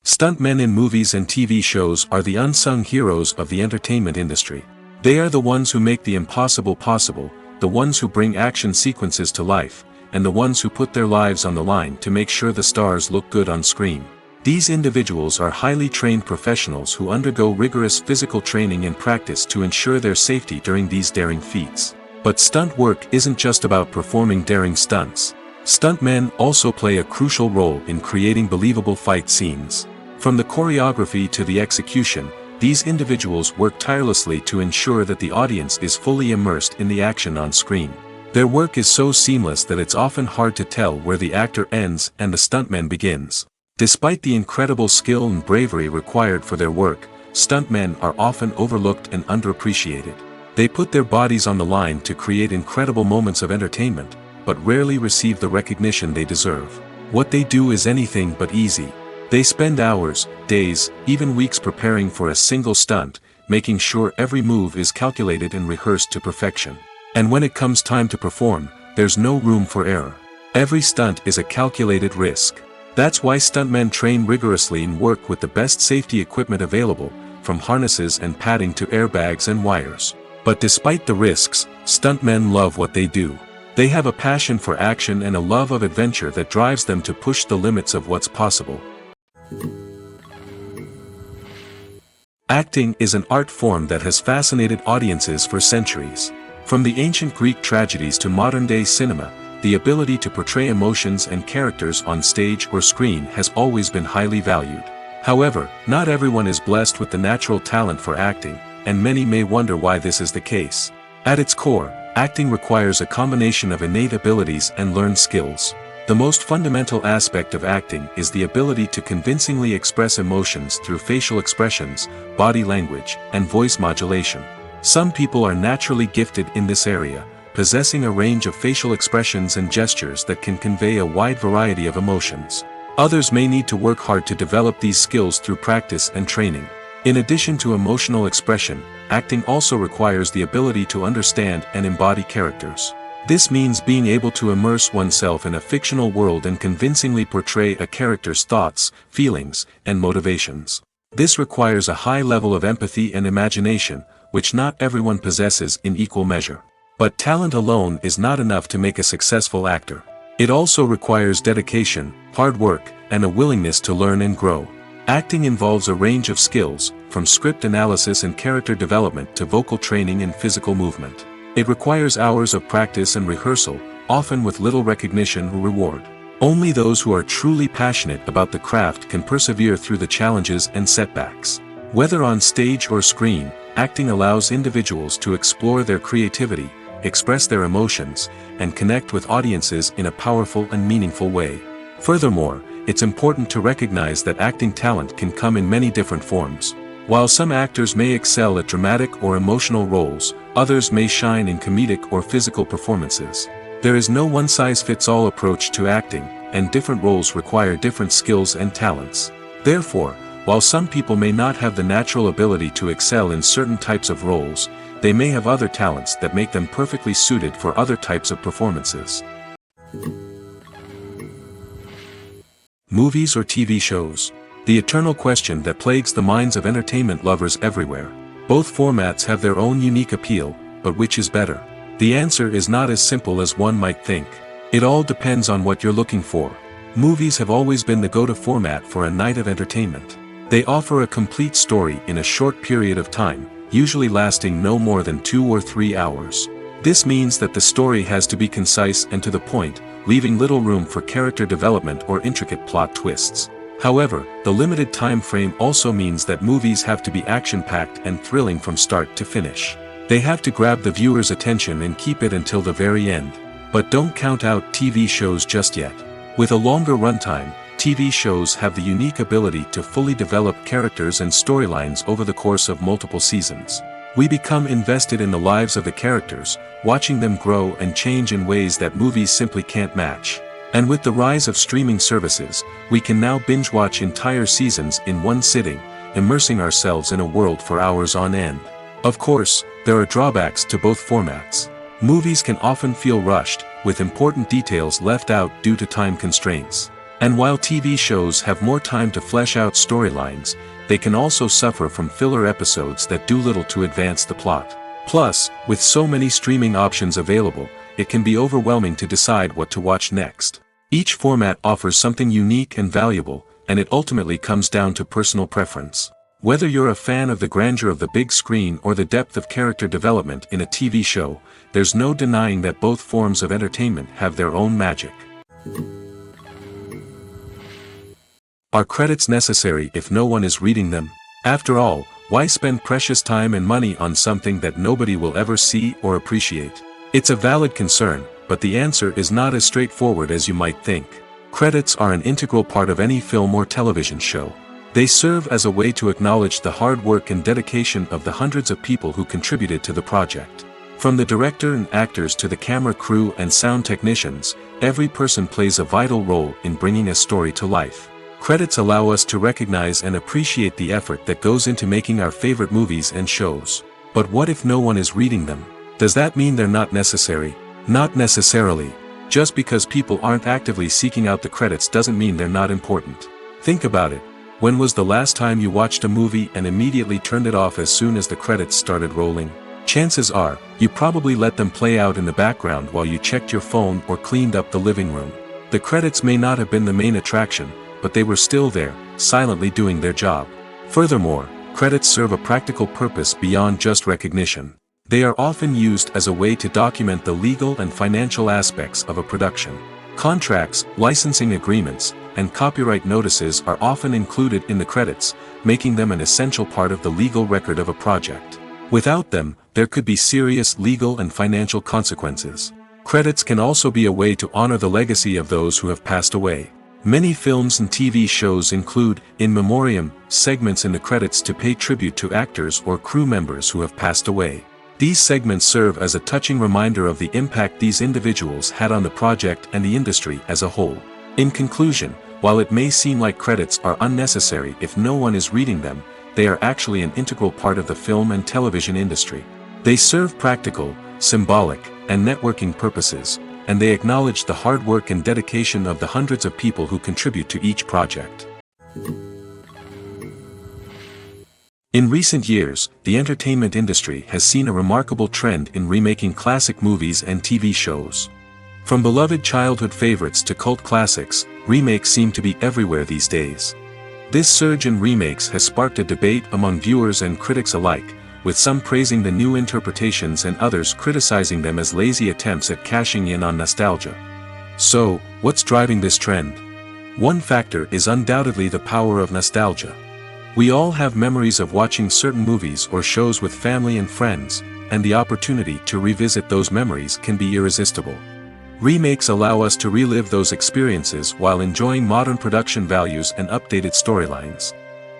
Speaker 1: Stuntmen in movies and TV shows are the unsung heroes of the entertainment industry. They are the ones who make the impossible possible, the ones who bring action sequences to life, and the ones who put their lives on the line to make sure the stars look good on screen. These individuals are highly trained professionals who undergo rigorous physical training and practice to ensure their safety during these daring feats. But stunt work isn't just about performing daring stunts. Stuntmen also play a crucial role in creating believable fight scenes. From the choreography to the execution, these individuals work tirelessly to ensure that the audience is fully immersed in the action on screen. Their work is so seamless that it's often hard to tell where the actor ends and the stuntman begins. Despite the incredible skill and bravery required for their work, stuntmen are often overlooked and underappreciated. They put their bodies on the line to create incredible moments of entertainment, but rarely receive the recognition they deserve. What they do is anything but easy. They spend hours, days, even weeks preparing for a single stunt, making sure every move is calculated and rehearsed to perfection. And when it comes time to perform, there's no room for error. Every stunt is a calculated risk. That's why stuntmen train rigorously and work with the best safety equipment available, from harnesses and padding to airbags and wires. But despite the risks, stuntmen love what they do. They have a passion for action and a love of adventure that drives them to push the limits of what's possible. Acting is an art form that has fascinated audiences for centuries. From the ancient Greek tragedies to modern-day cinema, the ability to portray emotions and characters on stage or screen has always been highly valued. However, not everyone is blessed with the natural talent for acting, and many may wonder why this is the case. At its core, acting requires a combination of innate abilities and learned skills. The most fundamental aspect of acting is the ability to convincingly express emotions through facial expressions, body language, and voice modulation. Some people are naturally gifted in this area, possessing a range of facial expressions and gestures that can convey a wide variety of emotions. Others may need to work hard to develop these skills through practice and training. In addition to emotional expression, acting also requires the ability to understand and embody characters. This means being able to immerse oneself in a fictional world and convincingly portray a character's thoughts, feelings, and motivations. This requires a high level of empathy and imagination, which not everyone possesses in equal measure. But talent alone is not enough to make a successful actor. It also requires dedication, hard work, and a willingness to learn and grow. Acting involves a range of skills, from script analysis and character development to vocal training and physical movement. It requires hours of practice and rehearsal, often with little recognition or reward. Only those who are truly passionate about the craft can persevere through the challenges and setbacks. Whether on stage or screen, acting allows individuals to explore their creativity, express their emotions, and connect with audiences in a powerful and meaningful way. Furthermore, it's important to recognize that acting talent can come in many different forms. While some actors may excel at dramatic or emotional roles, others may shine in comedic or physical performances. There is no one-size-fits-all approach to acting, and different roles require different skills and talents. Therefore, while some people may not have the natural ability to excel in certain types of roles, they may have other talents that make them perfectly suited for other types of performances. Movies or TV shows? The eternal question that plagues the minds of entertainment lovers everywhere. Both formats have their own unique appeal, but which is better? The answer is not as simple as one might think. It all depends on what you're looking for. Movies have always been the go-to format for a night of entertainment. They offer a complete story in a short period of time, usually lasting no more than 2 or 3 hours. This means that the story has to be concise and to the point, leaving little room for character development or intricate plot twists. However, the limited time frame also means that movies have to be action-packed and thrilling from start to finish. They have to grab the viewer's attention and keep it until the very end. But don't count out TV shows just yet. With a longer runtime, TV shows have the unique ability to fully develop characters and storylines over the course of multiple seasons. We become invested in the lives of the characters, watching them grow and change in ways that movies simply can't match. And with the rise of streaming services, we can now binge-watch entire seasons in one sitting, immersing ourselves in a world for hours on end. Of course, there are drawbacks to both formats. Movies can often feel rushed, with important details left out due to time constraints. And while TV shows have more time to flesh out storylines, they can also suffer from filler episodes that do little to advance the plot. Plus, with so many streaming options available, it can be overwhelming to decide what to watch next. Each format offers something unique and valuable, and it ultimately comes down to personal preference. Whether you're a fan of the grandeur of the big screen or the depth of character development in a TV show, there's no denying that both forms of entertainment have their own magic. Are credits necessary if no one is reading them? After all, why spend precious time and money on something that nobody will ever see or appreciate? It's a valid concern, but the answer is not as straightforward as you might think. Credits are an integral part of any film or television show. They serve as a way to acknowledge the hard work and dedication of the hundreds of people who contributed to the project. From the director and actors to the camera crew and sound technicians, every person plays a vital role in bringing a story to life. Credits allow us to recognize and appreciate the effort that goes into making our favorite movies and shows. But what if no one is reading them? Does that mean they're not necessary? Not necessarily. Just because people aren't actively seeking out the credits doesn't mean they're not important. Think about it. When was the last time you watched a movie and immediately turned it off as soon as the credits started rolling? Chances are, you probably let them play out in the background while you checked your phone or cleaned up the living room. The credits may not have been the main attraction, but they were still there, silently doing their job. Furthermore, credits serve a practical purpose beyond just recognition. They are often used as a way to document the legal and financial aspects of a production. Contracts, licensing agreements, and copyright notices are often included in the credits, making them an essential part of the legal record of a project. Without them, there could be serious legal and financial consequences. Credits can also be a way to honor the legacy of those who have passed away. Many films and TV shows include, in memoriam, segments in the credits to pay tribute to actors or crew members who have passed away. These segments serve as a touching reminder of the impact these individuals had on the project and the industry as a whole. In conclusion, while it may seem like credits are unnecessary if no one is reading them, they are actually an integral part of the film and television industry. They serve practical, symbolic, and networking purposes, and they acknowledge the hard work and dedication of the hundreds of people who contribute to each project. In recent years, the entertainment industry has seen a remarkable trend in remaking classic movies and TV shows. From beloved childhood favorites to cult classics, remakes seem to be everywhere these days. This surge in remakes has sparked a debate among viewers and critics alike, with some praising the new interpretations and others criticizing them as lazy attempts at cashing in on nostalgia. So, what's driving this trend? One factor is undoubtedly the power of nostalgia. We all have memories of watching certain movies or shows with family and friends, and the opportunity to revisit those memories can be irresistible. Remakes allow us to relive those experiences while enjoying modern production values and updated storylines.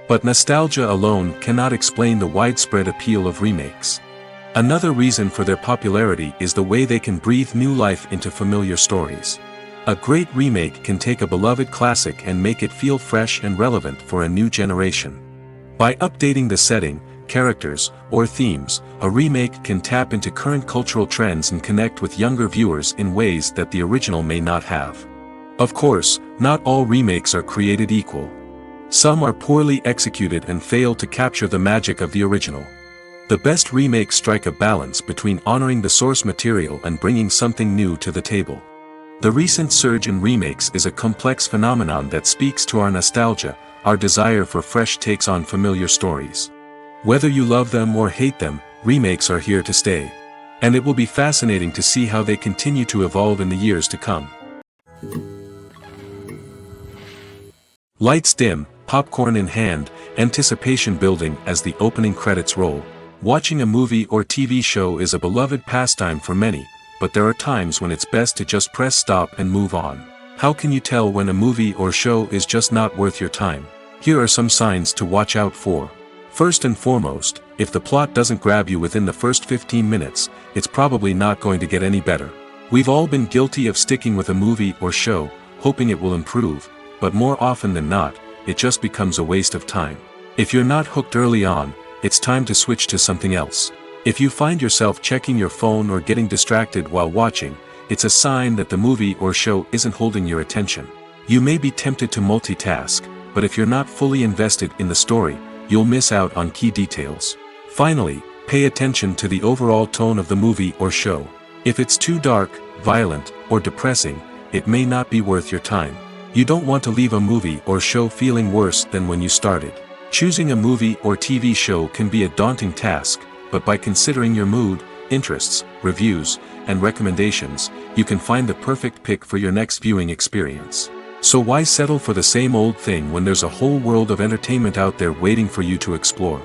Speaker 1: But nostalgia alone cannot explain the widespread appeal of remakes. Another reason for their popularity is the way they can breathe new life into familiar stories. A great remake can take a beloved classic and make it feel fresh and relevant for a new generation. By updating the setting, characters, or themes, a remake can tap into current cultural trends and connect with younger viewers in ways that the original may not have. Of course, not all remakes are created equal. Some are poorly executed and fail to capture the magic of the original. The best remakes strike a balance between honoring the source material and bringing something new to the table. The recent surge in remakes is a complex phenomenon that speaks to our nostalgia, our desire for fresh takes on familiar stories. Whether you love them or hate them, remakes are here to stay. And it will be fascinating to see how they continue to evolve in the years to come. Lights dim, popcorn in hand, anticipation building as the opening credits roll. Watching a movie or TV show is a beloved pastime for many, but there are times when it's best to just press stop and move on. How can you tell when a movie or show is just not worth your time? Here are some signs to watch out for. First and foremost, if the plot doesn't grab you within the first 15 minutes, it's probably not going to get any better. We've all been guilty of sticking with a movie or show, hoping it will improve, but more often than not, it just becomes a waste of time. If you're not hooked early on, it's time to switch to something else. If you find yourself checking your phone or getting distracted while watching, it's a sign that the movie or show isn't holding your attention. You may be tempted to multitask, but if you're not fully invested in the story, you'll miss out on key details. Finally, pay attention to the overall tone of the movie or show. If it's too dark, violent, or depressing, it may not be worth your time. You don't want to leave a movie or show feeling worse than when you started. Choosing a movie or TV show can be a daunting task, but by considering your mood, interests, reviews, and recommendations, you can find the perfect pick for your next viewing experience. So why settle for the same old thing when there's a whole world of entertainment out there waiting for you to explore?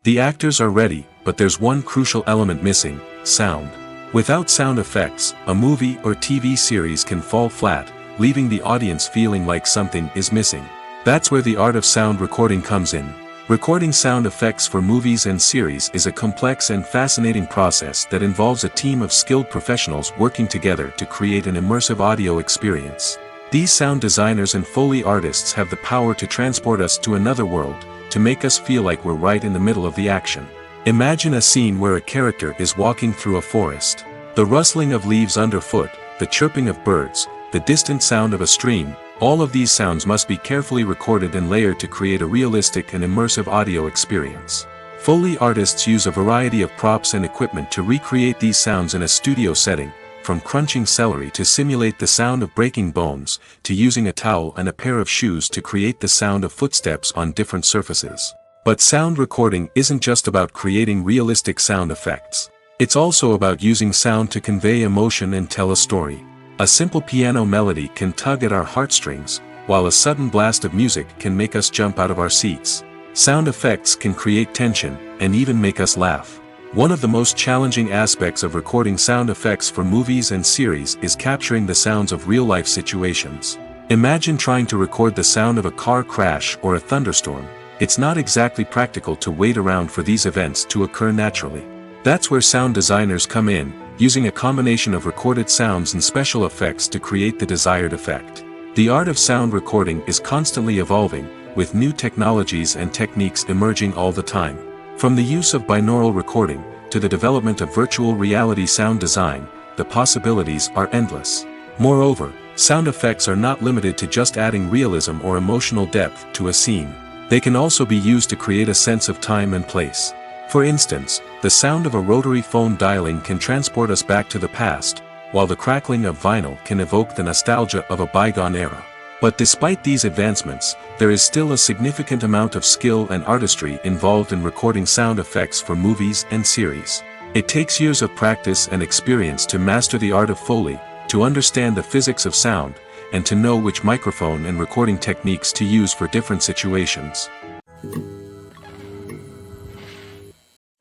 Speaker 1: The actors are ready, but there's one crucial element missing: sound. Without sound effects, a movie or TV series can fall flat, leaving the audience feeling like something is missing. That's where the art of sound recording comes in. Recording sound effects for movies and series is a complex and fascinating process that involves a team of skilled professionals working together to create an immersive audio experience. These sound designers and Foley artists have the power to transport us to another world, to make us feel like we're right in the middle of the action. Imagine a scene where a character is walking through a forest. The rustling of leaves underfoot, the chirping of birds, the distant sound of a stream, all of these sounds must be carefully recorded and layered to create a realistic and immersive audio experience. Foley artists use a variety of props and equipment to recreate these sounds in a studio setting, from crunching celery to simulate the sound of breaking bones, to using a towel and a pair of shoes to create the sound of footsteps on different surfaces. But sound recording isn't just about creating realistic sound effects. It's also about using sound to convey emotion and tell a story. A simple piano melody can tug at our heartstrings, while a sudden blast of music can make us jump out of our seats. Sound effects can create tension, and even make us laugh. One of the most challenging aspects of recording sound effects for movies and series is capturing the sounds of real-life situations. Imagine trying to record the sound of a car crash or a thunderstorm. It's not exactly practical to wait around for these events to occur naturally. That's where sound designers come in, using a combination of recorded sounds and special effects to create the desired effect. The art of sound recording is constantly evolving, with new technologies and techniques emerging all the time. From the use of binaural recording, to the development of virtual reality sound design, the possibilities are endless. Moreover, sound effects are not limited to just adding realism or emotional depth to a scene. They can also be used to create a sense of time and place. For instance, the sound of a rotary phone dialing can transport us back to the past, while the crackling of vinyl can evoke the nostalgia of a bygone era. But despite these advancements, there is still a significant amount of skill and artistry involved in recording sound effects for movies and series. It takes years of practice and experience to master the art of Foley, to understand the physics of sound, and to know which microphone and recording techniques to use for different situations.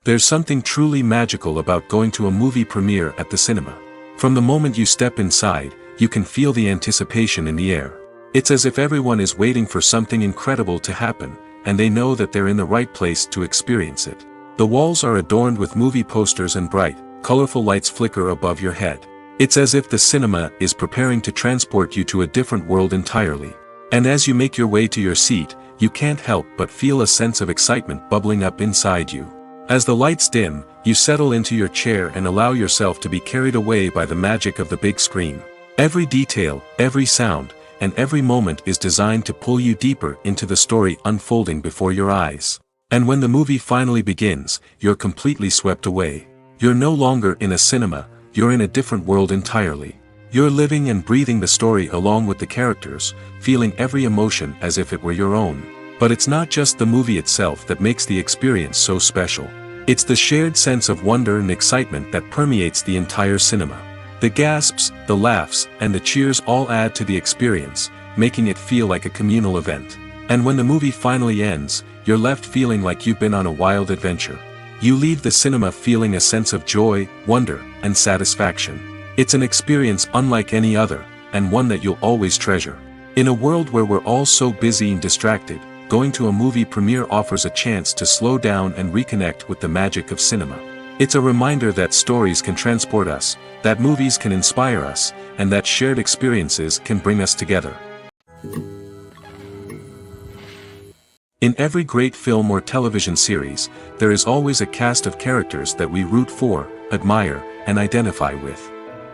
Speaker 1: There's something truly magical about going to a movie premiere at the cinema. From the moment you step inside, you can feel the anticipation in the air. It's as if everyone is waiting for something incredible to happen, and they know that they're in the right place to experience it. The walls are adorned with movie posters and bright, colorful lights flicker above your head. It's as if the cinema is preparing to transport you to a different world entirely. And as you make your way to your seat, you can't help but feel a sense of excitement bubbling up inside you. As the lights dim, you settle into your chair and allow yourself to be carried away by the magic of the big screen. Every detail, every sound, and every moment is designed to pull you deeper into the story unfolding before your eyes. And when the movie finally begins, you're completely swept away. You're no longer in a cinema, you're in a different world entirely. You're living and breathing the story along with the characters, feeling every emotion as if it were your own. But it's not just the movie itself that makes the experience so special. It's the shared sense of wonder and excitement that permeates the entire cinema. The gasps, the laughs, and the cheers all add to the experience, making it feel like a communal event. And when the movie finally ends, you're left feeling like you've been on a wild adventure. You leave the cinema feeling a sense of joy, wonder, and satisfaction. It's an experience unlike any other, and one that you'll always treasure. In a world where we're all so busy and distracted, going to a movie premiere offers a chance to slow down and reconnect with the magic of cinema. It's a reminder that stories can transport us, that movies can inspire us, and that shared experiences can bring us together. In every great film or television series, there is always a cast of characters that we root for, admire, and identify with.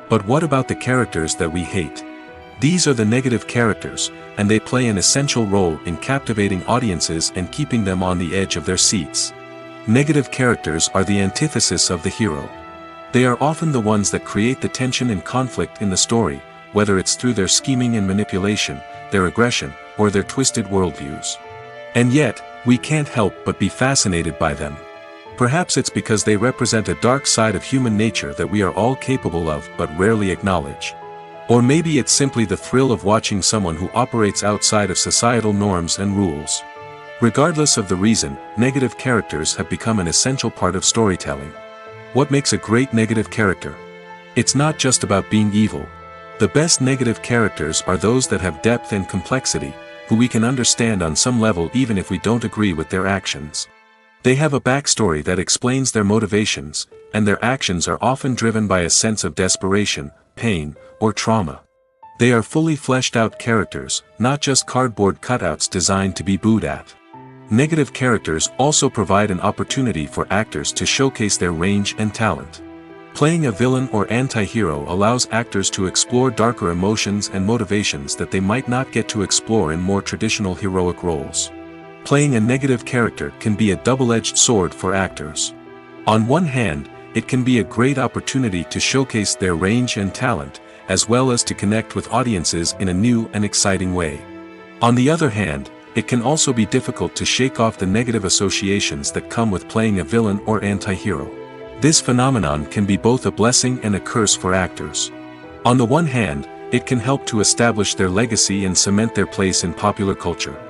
Speaker 1: But what about the characters that we hate? These are the negative characters, and they play an essential role in captivating audiences and keeping them on the edge of their seats. Negative characters are the antithesis of the hero. They are often the ones that create the tension and conflict in the story, whether it's through their scheming and manipulation, their aggression, or their twisted worldviews. And yet, we can't help but be fascinated by them. Perhaps it's because they represent a dark side of human nature that we are all capable of but rarely acknowledge. Or maybe it's simply the thrill of watching someone who operates outside of societal norms and rules. Regardless of the reason, negative characters have become an essential part of storytelling. What makes a great negative character? It's not just about being evil. The best negative characters are those that have depth and complexity, who we can understand on some level even if we don't agree with their actions. They have a backstory that explains their motivations, and their actions are often driven by a sense of desperation, pain, or trauma. They are fully fleshed out characters, not just cardboard cutouts designed to be booed at. Negative characters also provide an opportunity for actors to showcase their range and talent. Playing a villain or anti-hero allows actors to explore darker emotions and motivations that they might not get to explore in more traditional heroic roles. Playing a negative character can be a double-edged sword for actors. On one hand, it can be a great opportunity to showcase their range and talent, as well as to connect with audiences in a new and exciting way. On the other hand, it can also be difficult to shake off the negative associations that come with playing a villain or anti-hero. This phenomenon can be both a blessing and a curse for actors. On the one hand, it can help to establish their legacy and cement their place in popular culture.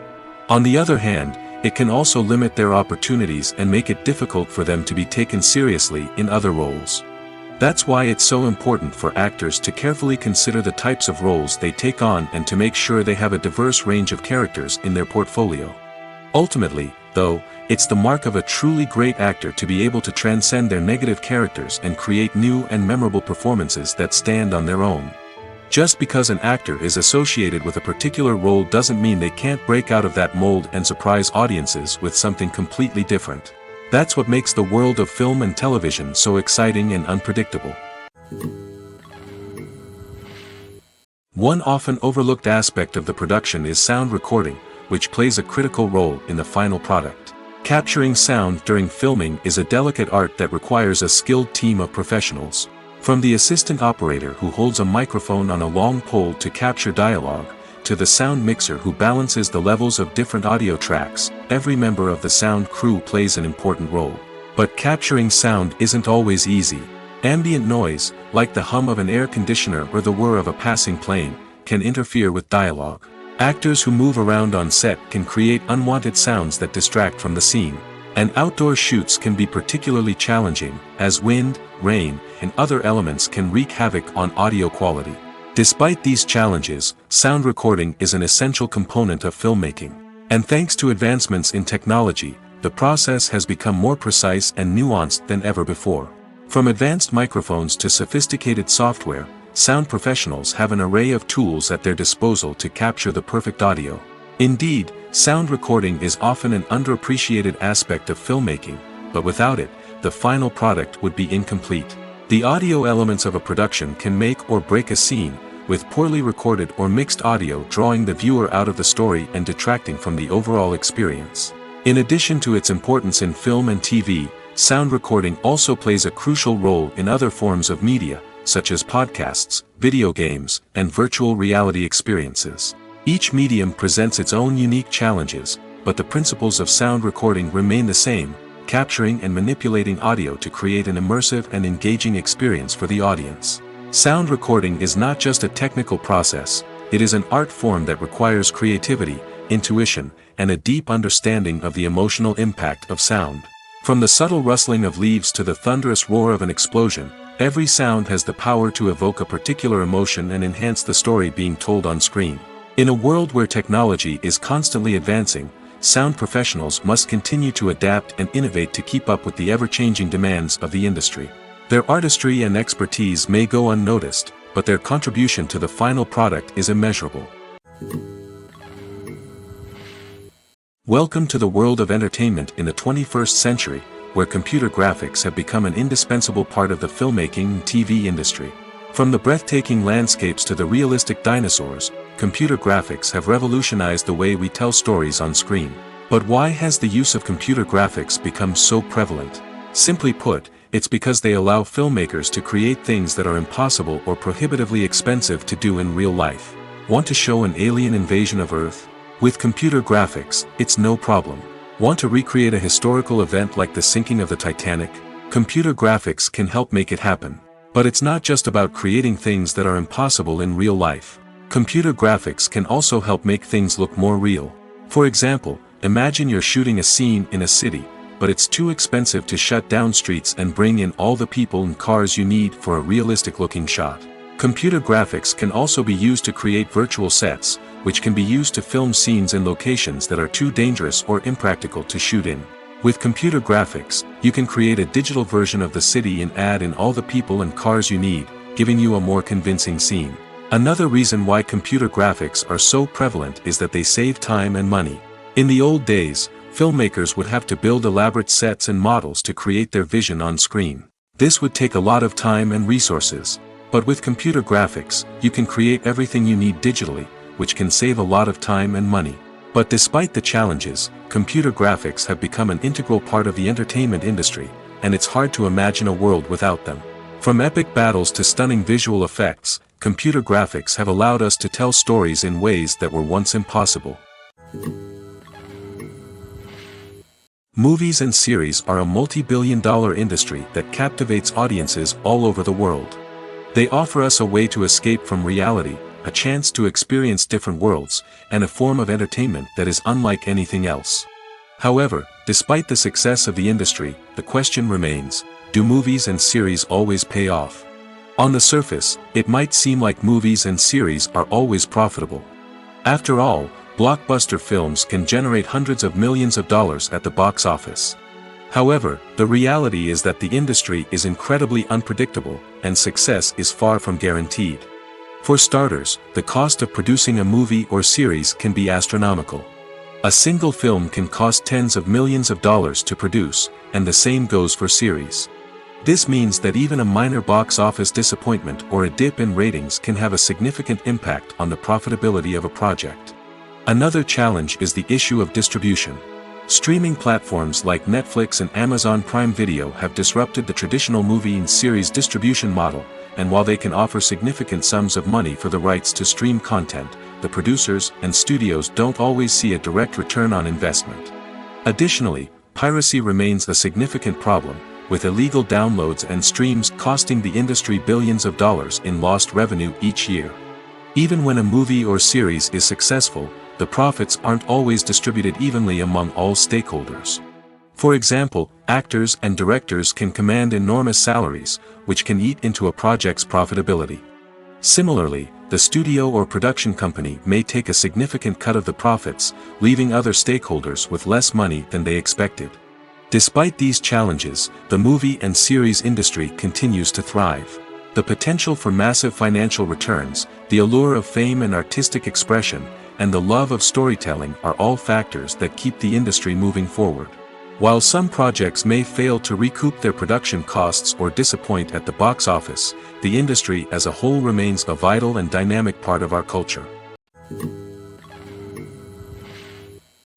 Speaker 1: On the other hand, it can also limit their opportunities and make it difficult for them to be taken seriously in other roles. That's why it's so important for actors to carefully consider the types of roles they take on and to make sure they have a diverse range of characters in their portfolio. Ultimately, though, it's the mark of a truly great actor to be able to transcend their negative characters and create new and memorable performances that stand on their own. Just because an actor is associated with a particular role doesn't mean they can't break out of that mold and surprise audiences with something completely different. That's what makes the world of film and television so exciting and unpredictable. One often overlooked aspect of the production is sound recording, which plays a critical role in the final product. Capturing sound during filming is a delicate art that requires a skilled team of professionals. From the assistant operator who holds a microphone on a long pole to capture dialogue, to the sound mixer who balances the levels of different audio tracks, every member of the sound crew plays an important role. But capturing sound isn't always easy. Ambient noise, like the hum of an air conditioner or the whir of a passing plane, can interfere with dialogue. Actors who move around on set can create unwanted sounds that distract from the scene. And outdoor shoots can be particularly challenging, as wind, rain, and other elements can wreak havoc on audio quality. Despite these challenges, sound recording is an essential component of filmmaking. And thanks to advancements in technology, the process has become more precise and nuanced than ever before. From advanced microphones to sophisticated software, sound professionals have an array of tools at their disposal to capture the perfect audio. Indeed, sound recording is often an underappreciated aspect of filmmaking, but without it, the final product would be incomplete. The audio elements of a production can make or break a scene, with poorly recorded or mixed audio drawing the viewer out of the story and detracting from the overall experience. In addition to its importance in film and TV, sound recording also plays a crucial role in other forms of media, such as podcasts, video games, and virtual reality experiences. Each medium presents its own unique challenges, but the principles of sound recording remain the same, capturing and manipulating audio to create an immersive and engaging experience for the audience. Sound recording is not just a technical process, it is an art form that requires creativity, intuition, and a deep understanding of the emotional impact of sound. From the subtle rustling of leaves to the thunderous roar of an explosion, every sound has the power to evoke a particular emotion and enhance the story being told on screen. In a world where technology is constantly advancing, sound professionals must continue to adapt and innovate to keep up with the ever-changing demands of the industry. Their artistry and expertise may go unnoticed, but their contribution to the final product is immeasurable. Welcome to the world of entertainment in the 21st century, where computer graphics have become an indispensable part of the filmmaking and TV industry. From the breathtaking landscapes to the realistic dinosaurs, computer graphics have revolutionized the way we tell stories on screen. But why has the use of computer graphics become so prevalent? Simply put, It's because they allow filmmakers to create things that are impossible or prohibitively expensive to do in real life. Want to show an alien invasion of Earth? With computer graphics, it's no problem. Want to recreate a historical event like the sinking of the Titanic? Computer graphics can help make it happen. But it's not just about creating things that are impossible in real life. Computer graphics can also help make things look more real. For example, imagine you're shooting a scene in a city, but it's too expensive to shut down streets and bring in all the people and cars you need for a realistic-looking shot. Computer graphics can also be used to create virtual sets, which can be used to film scenes in locations that are too dangerous or impractical to shoot in. With computer graphics, you can create a digital version of the city and add in all the people and cars you need, giving you a more convincing scene. Another reason why computer graphics are so prevalent is that they save time and money. In the old days, filmmakers would have to build elaborate sets and models to create their vision on screen. This would take a lot of time and resources. But with computer graphics, you can create everything you need digitally, which can save a lot of time and money. But despite the challenges, computer graphics have become an integral part of the entertainment industry, and it's hard to imagine a world without them. From epic battles to stunning visual effects, computer graphics have allowed us to tell stories in ways that were once impossible. Movies and series are a multi-billion-dollar industry that captivates audiences all over the world. They offer us a way to escape from reality, a chance to experience different worlds, and a form of entertainment that is unlike anything else. However, despite the success of the industry, the question remains, do movies and series always pay off? On the surface, it might seem like movies and series are always profitable. After all, blockbuster films can generate hundreds of millions of dollars at the box office. However, the reality is that the industry is incredibly unpredictable, and success is far from guaranteed. For starters, the cost of producing a movie or series can be astronomical. A single film can cost tens of millions of dollars to produce, and the same goes for series. This means that even a minor box office disappointment or a dip in ratings can have a significant impact on the profitability of a project. Another challenge is the issue of distribution. Streaming platforms like Netflix and Amazon Prime Video have disrupted the traditional movie and series distribution model, and while they can offer significant sums of money for the rights to stream content, the producers and studios don't always see a direct return on investment. Additionally, piracy remains a significant problem, with illegal downloads and streams costing the industry billions of dollars in lost revenue each year. Even when a movie or series is successful, the profits aren't always distributed evenly among all stakeholders. For example, actors and directors can command enormous salaries, which can eat into a project's profitability. Similarly, the studio or production company may take a significant cut of the profits, leaving other stakeholders with less money than they expected. Despite these challenges, the movie and series industry continues to thrive. The potential for massive financial returns, the allure of fame and artistic expression, and the love of storytelling are all factors that keep the industry moving forward. While some projects may fail to recoup their production costs or disappoint at the box office, the industry as a whole remains a vital and dynamic part of our culture.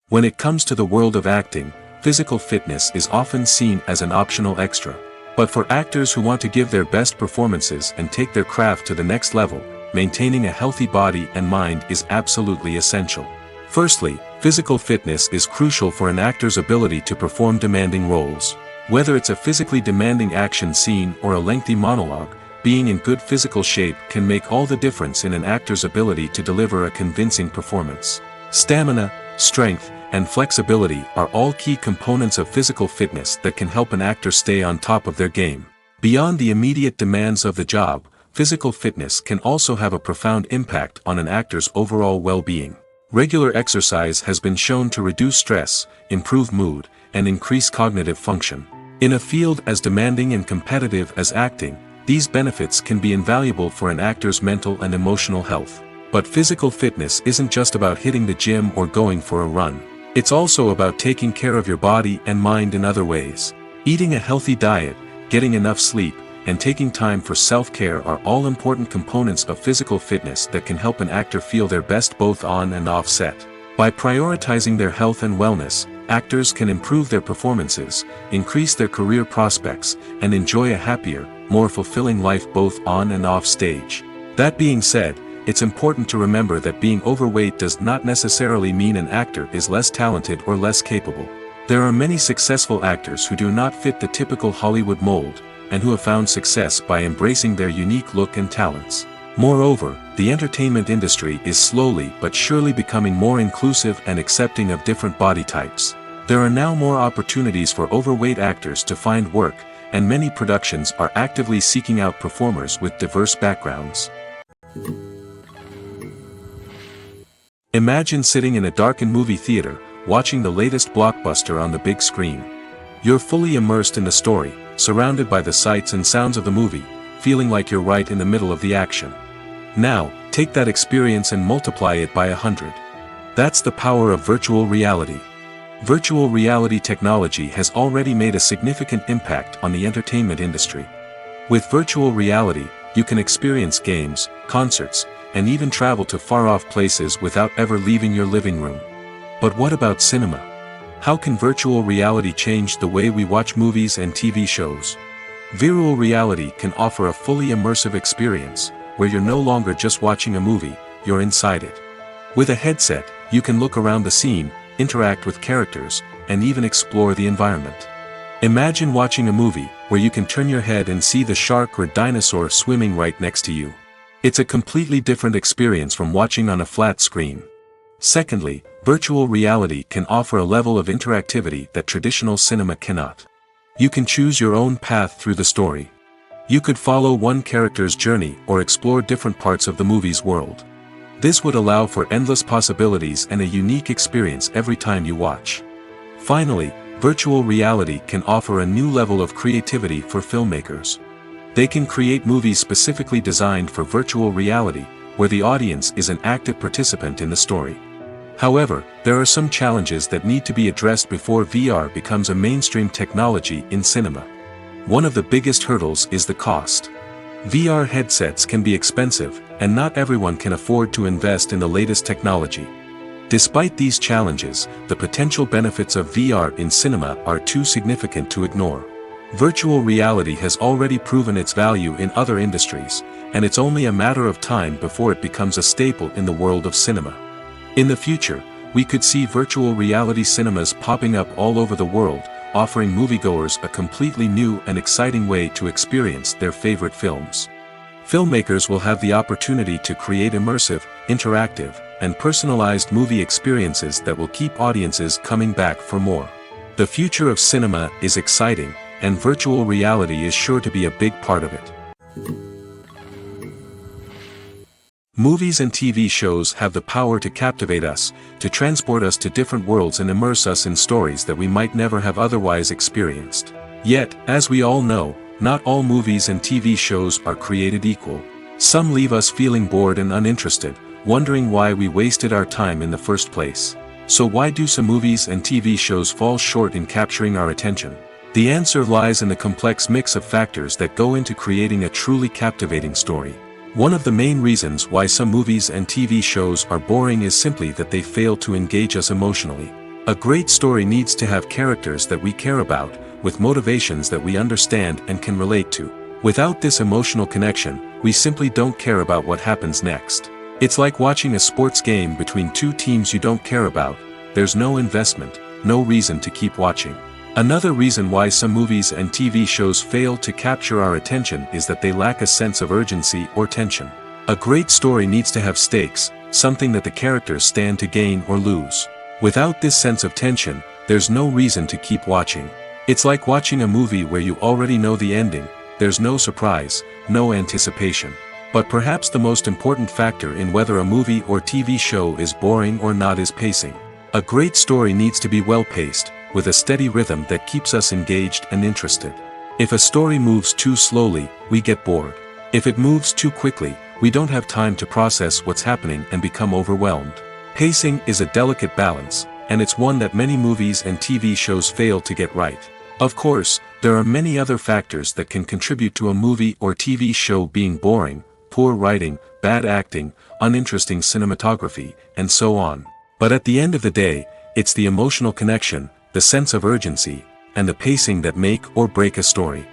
Speaker 1: When it comes to the world of acting, physical fitness is often seen as an optional extra. But for actors who want to give their best performances and take their craft to the next level, maintaining a healthy body and mind is absolutely essential. Firstly, physical fitness is crucial for an actor's ability to perform demanding roles. Whether it's a physically demanding action scene or a lengthy monologue, being in good physical shape can make all the difference in an actor's ability to deliver a convincing performance. Stamina, strength, and flexibility are all key components of physical fitness that can help an actor stay on top of their game. Beyond the immediate demands of the job, physical fitness can also have a profound impact on an actor's overall well-being. Regular exercise has been shown to reduce stress, improve mood, and increase cognitive function. In a field as demanding and competitive as acting, these benefits can be invaluable for an actor's mental and emotional health. But physical fitness isn't just about hitting the gym or going for a run. It's also about taking care of your body and mind in other ways. Eating a healthy diet, getting enough sleep, and taking time for self-care are all important components of physical fitness that can help an actor feel their best both on and off set. By prioritizing their health and wellness, actors can improve their performances, increase their career prospects, and enjoy a happier, more fulfilling life both on and off stage. That being said, it's important to remember that being overweight does not necessarily mean an actor is less talented or less capable. There are many successful actors who do not fit the typical Hollywood mold, and who have found success by embracing their unique look and talents. Moreover, the entertainment industry is slowly but surely becoming more inclusive and accepting of different body types. There are now more opportunities for overweight actors to find work, and many productions are actively seeking out performers with diverse backgrounds. Imagine sitting in a darkened movie theater, watching the latest blockbuster on the big screen. You're fully immersed in the story, surrounded by the sights and sounds of the movie, feeling like you're right in the middle of the action. Now, take that experience and multiply it by 100. That's the power of virtual reality. Virtual reality technology has already made a significant impact on the entertainment industry. With virtual reality, you can experience games, concerts, and even travel to far-off places without ever leaving your living room. But what about cinema? How can virtual reality change the way we watch movies and TV shows? Virtual reality can offer a fully immersive experience, where you're no longer just watching a movie, you're inside it. With a headset, you can look around the scene, interact with characters, and even explore the environment. Imagine watching a movie, where you can turn your head and see the shark or dinosaur swimming right next to you. It's a completely different experience from watching on a flat screen. Secondly, virtual reality can offer a level of interactivity that traditional cinema cannot. You can choose your own path through the story. You could follow one character's journey or explore different parts of the movie's world. This would allow for endless possibilities and a unique experience every time you watch. Finally, virtual reality can offer a new level of creativity for filmmakers. They can create movies specifically designed for virtual reality, where the audience is an active participant in the story. However, there are some challenges that need to be addressed before VR becomes a mainstream technology in cinema. One of the biggest hurdles is the cost. VR headsets can be expensive, and not everyone can afford to invest in the latest technology. Despite these challenges, the potential benefits of VR in cinema are too significant to ignore. Virtual reality has already proven its value in other industries, and it's only a matter of time before it becomes a staple in the world of cinema. In the future, we could see virtual reality cinemas popping up all over the world, offering moviegoers a completely new and exciting way to experience their favorite films. Filmmakers will have the opportunity to create immersive, interactive, and personalized movie experiences that will keep audiences coming back for more. The future of cinema is exciting, and virtual reality is sure to be a big part of it. Movies and TV shows have the power to captivate us, to transport us to different worlds and immerse us in stories that we might never have otherwise experienced. Yet, as we all know, not all movies and TV shows are created equal. Some leave us feeling bored and uninterested, wondering why we wasted our time in the first place. So why do some movies and TV shows fall short in capturing our attention? The answer lies in the complex mix of factors that go into creating a truly captivating story. One of the main reasons why some movies and TV shows are boring is simply that they fail to engage us emotionally. A great story needs to have characters that we care about, with motivations that we understand and can relate to. Without this emotional connection, we simply don't care about what happens next. It's like watching a sports game between two teams you don't care about. There's no investment, no reason to keep watching. Another reason why some movies and TV shows fail to capture our attention is that they lack a sense of urgency or tension. A great story needs to have stakes, something that the characters stand to gain or lose. Without this sense of tension, there's no reason to keep watching. It's like watching a movie where you already know the ending, there's no surprise, no anticipation. But perhaps the most important factor in whether a movie or TV show is boring or not is pacing. A great story needs to be well-paced, with a steady rhythm that keeps us engaged and interested. If a story moves too slowly, we get bored. If it moves too quickly, we don't have time to process what's happening and become overwhelmed. Pacing is a delicate balance, and it's one that many movies and TV shows fail to get right. Of course, there are many other factors that can contribute to a movie or TV show being boring: poor writing, bad acting, uninteresting cinematography, and so on. But at the end of the day, it's the emotional connection, the sense of urgency, and the pacing that make or break a story.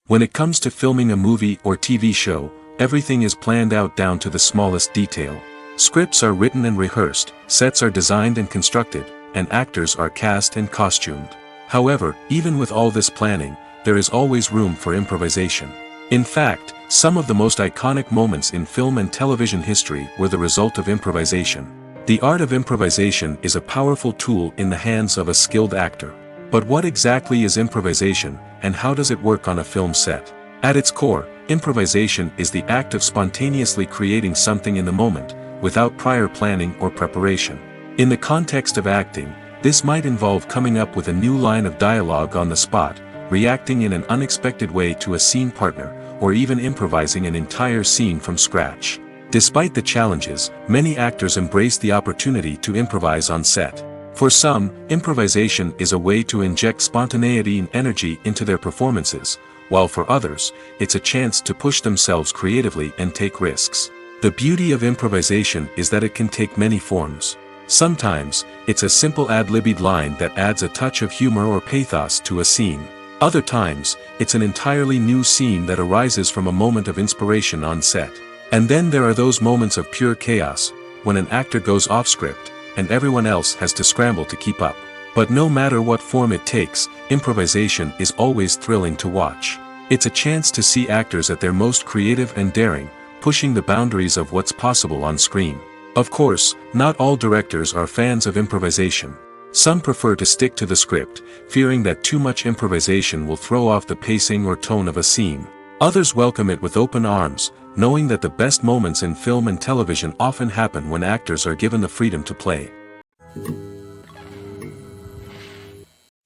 Speaker 1: When it comes to filming a movie or TV show, everything is planned out down to the smallest detail. Scripts are written and rehearsed, sets are designed and constructed, and actors are cast and costumed. However, even with all this planning, there is always room for improvisation. In fact, some of the most iconic moments in film and television history were the result of improvisation. The art of improvisation is a powerful tool in the hands of a skilled actor. But what exactly is improvisation, and how does it work on a film set? At its core, improvisation is the act of spontaneously creating something in the moment, without prior planning or preparation. In the context of acting, this might involve coming up with a new line of dialogue on the spot, reacting in an unexpected way to a scene partner, or even improvising an entire scene from scratch. Despite the challenges, many actors embrace the opportunity to improvise on set. For some, improvisation is a way to inject spontaneity and energy into their performances, while for others, it's a chance to push themselves creatively and take risks. The beauty of improvisation is that it can take many forms. Sometimes, it's a simple ad-libbed line that adds a touch of humor or pathos to a scene. Other times, it's an entirely new scene that arises from a moment of inspiration on set. And then there are those moments of pure chaos, when an actor goes off script, and everyone else has to scramble to keep up. But no matter what form it takes, improvisation is always thrilling to watch. It's a chance to see actors at their most creative and daring, pushing the boundaries of what's possible on screen. Of course, not all directors are fans of improvisation. Some prefer to stick to the script, fearing that too much improvisation will throw off the pacing or tone of a scene. Others welcome it with open arms, knowing that the best moments in film and television often happen when actors are given the freedom to play.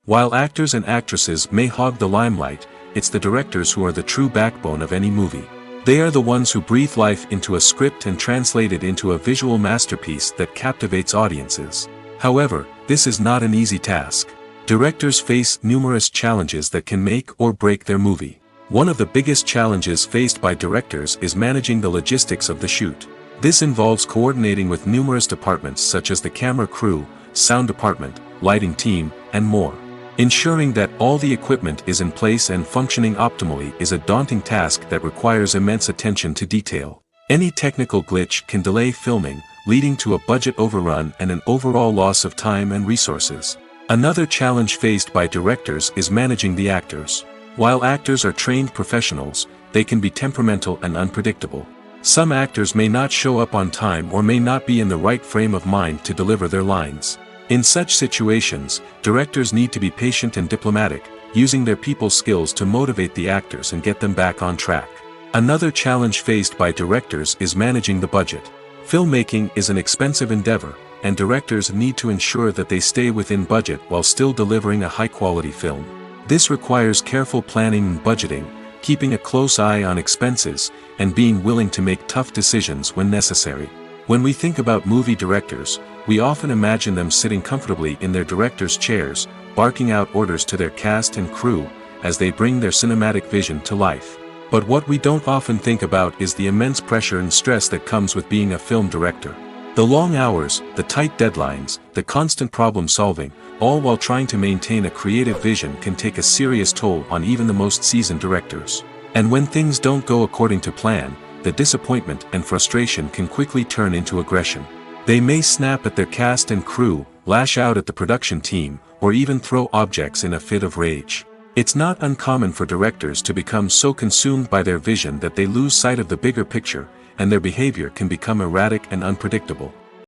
Speaker 1: While actors and actresses may hog the limelight, it's the directors who are the true backbone of any movie. They are the ones who breathe life into a script and translate it into a visual masterpiece that captivates audiences. However, this is not an easy task. Directors face numerous challenges that can make or break their movie. One of the biggest challenges faced by directors is managing the logistics of the shoot. This involves coordinating with numerous departments such as the camera crew, sound department, lighting team, and more. Ensuring that all the equipment is in place and functioning optimally is a daunting task that requires immense attention to detail. Any technical glitch can delay filming, leading to a budget overrun and an overall loss of time and resources. Another challenge faced by directors is managing the actors. While actors are trained professionals, they can be temperamental and unpredictable. Some actors may not show up on time or may not be in the right frame of mind to deliver their lines. In such situations, directors need to be patient and diplomatic, using their people skills to motivate the actors and get them back on track. Another challenge faced by directors is managing the budget. Filmmaking is an expensive endeavor, and directors need to ensure that they stay within budget while still delivering a high-quality film. This requires careful planning and budgeting, keeping a close eye on expenses, and being willing to make tough decisions when necessary. When we think about movie directors, we often imagine them sitting comfortably in their director's chairs, barking out orders to their cast and crew, as they bring their cinematic vision to life. But what we don't often think about is the immense pressure and stress that comes with being a film director. The long hours, the tight deadlines, the constant problem solving, all while trying to maintain a creative vision can take a serious toll on even the most seasoned directors. And when things don't go according to plan, the disappointment and frustration can quickly turn into aggression. They may snap at their cast and crew, lash out at the production team, or even throw objects in a fit of rage. It's not uncommon for directors to become so consumed by their vision that they lose sight of the bigger picture, and their behavior can become erratic and unpredictable.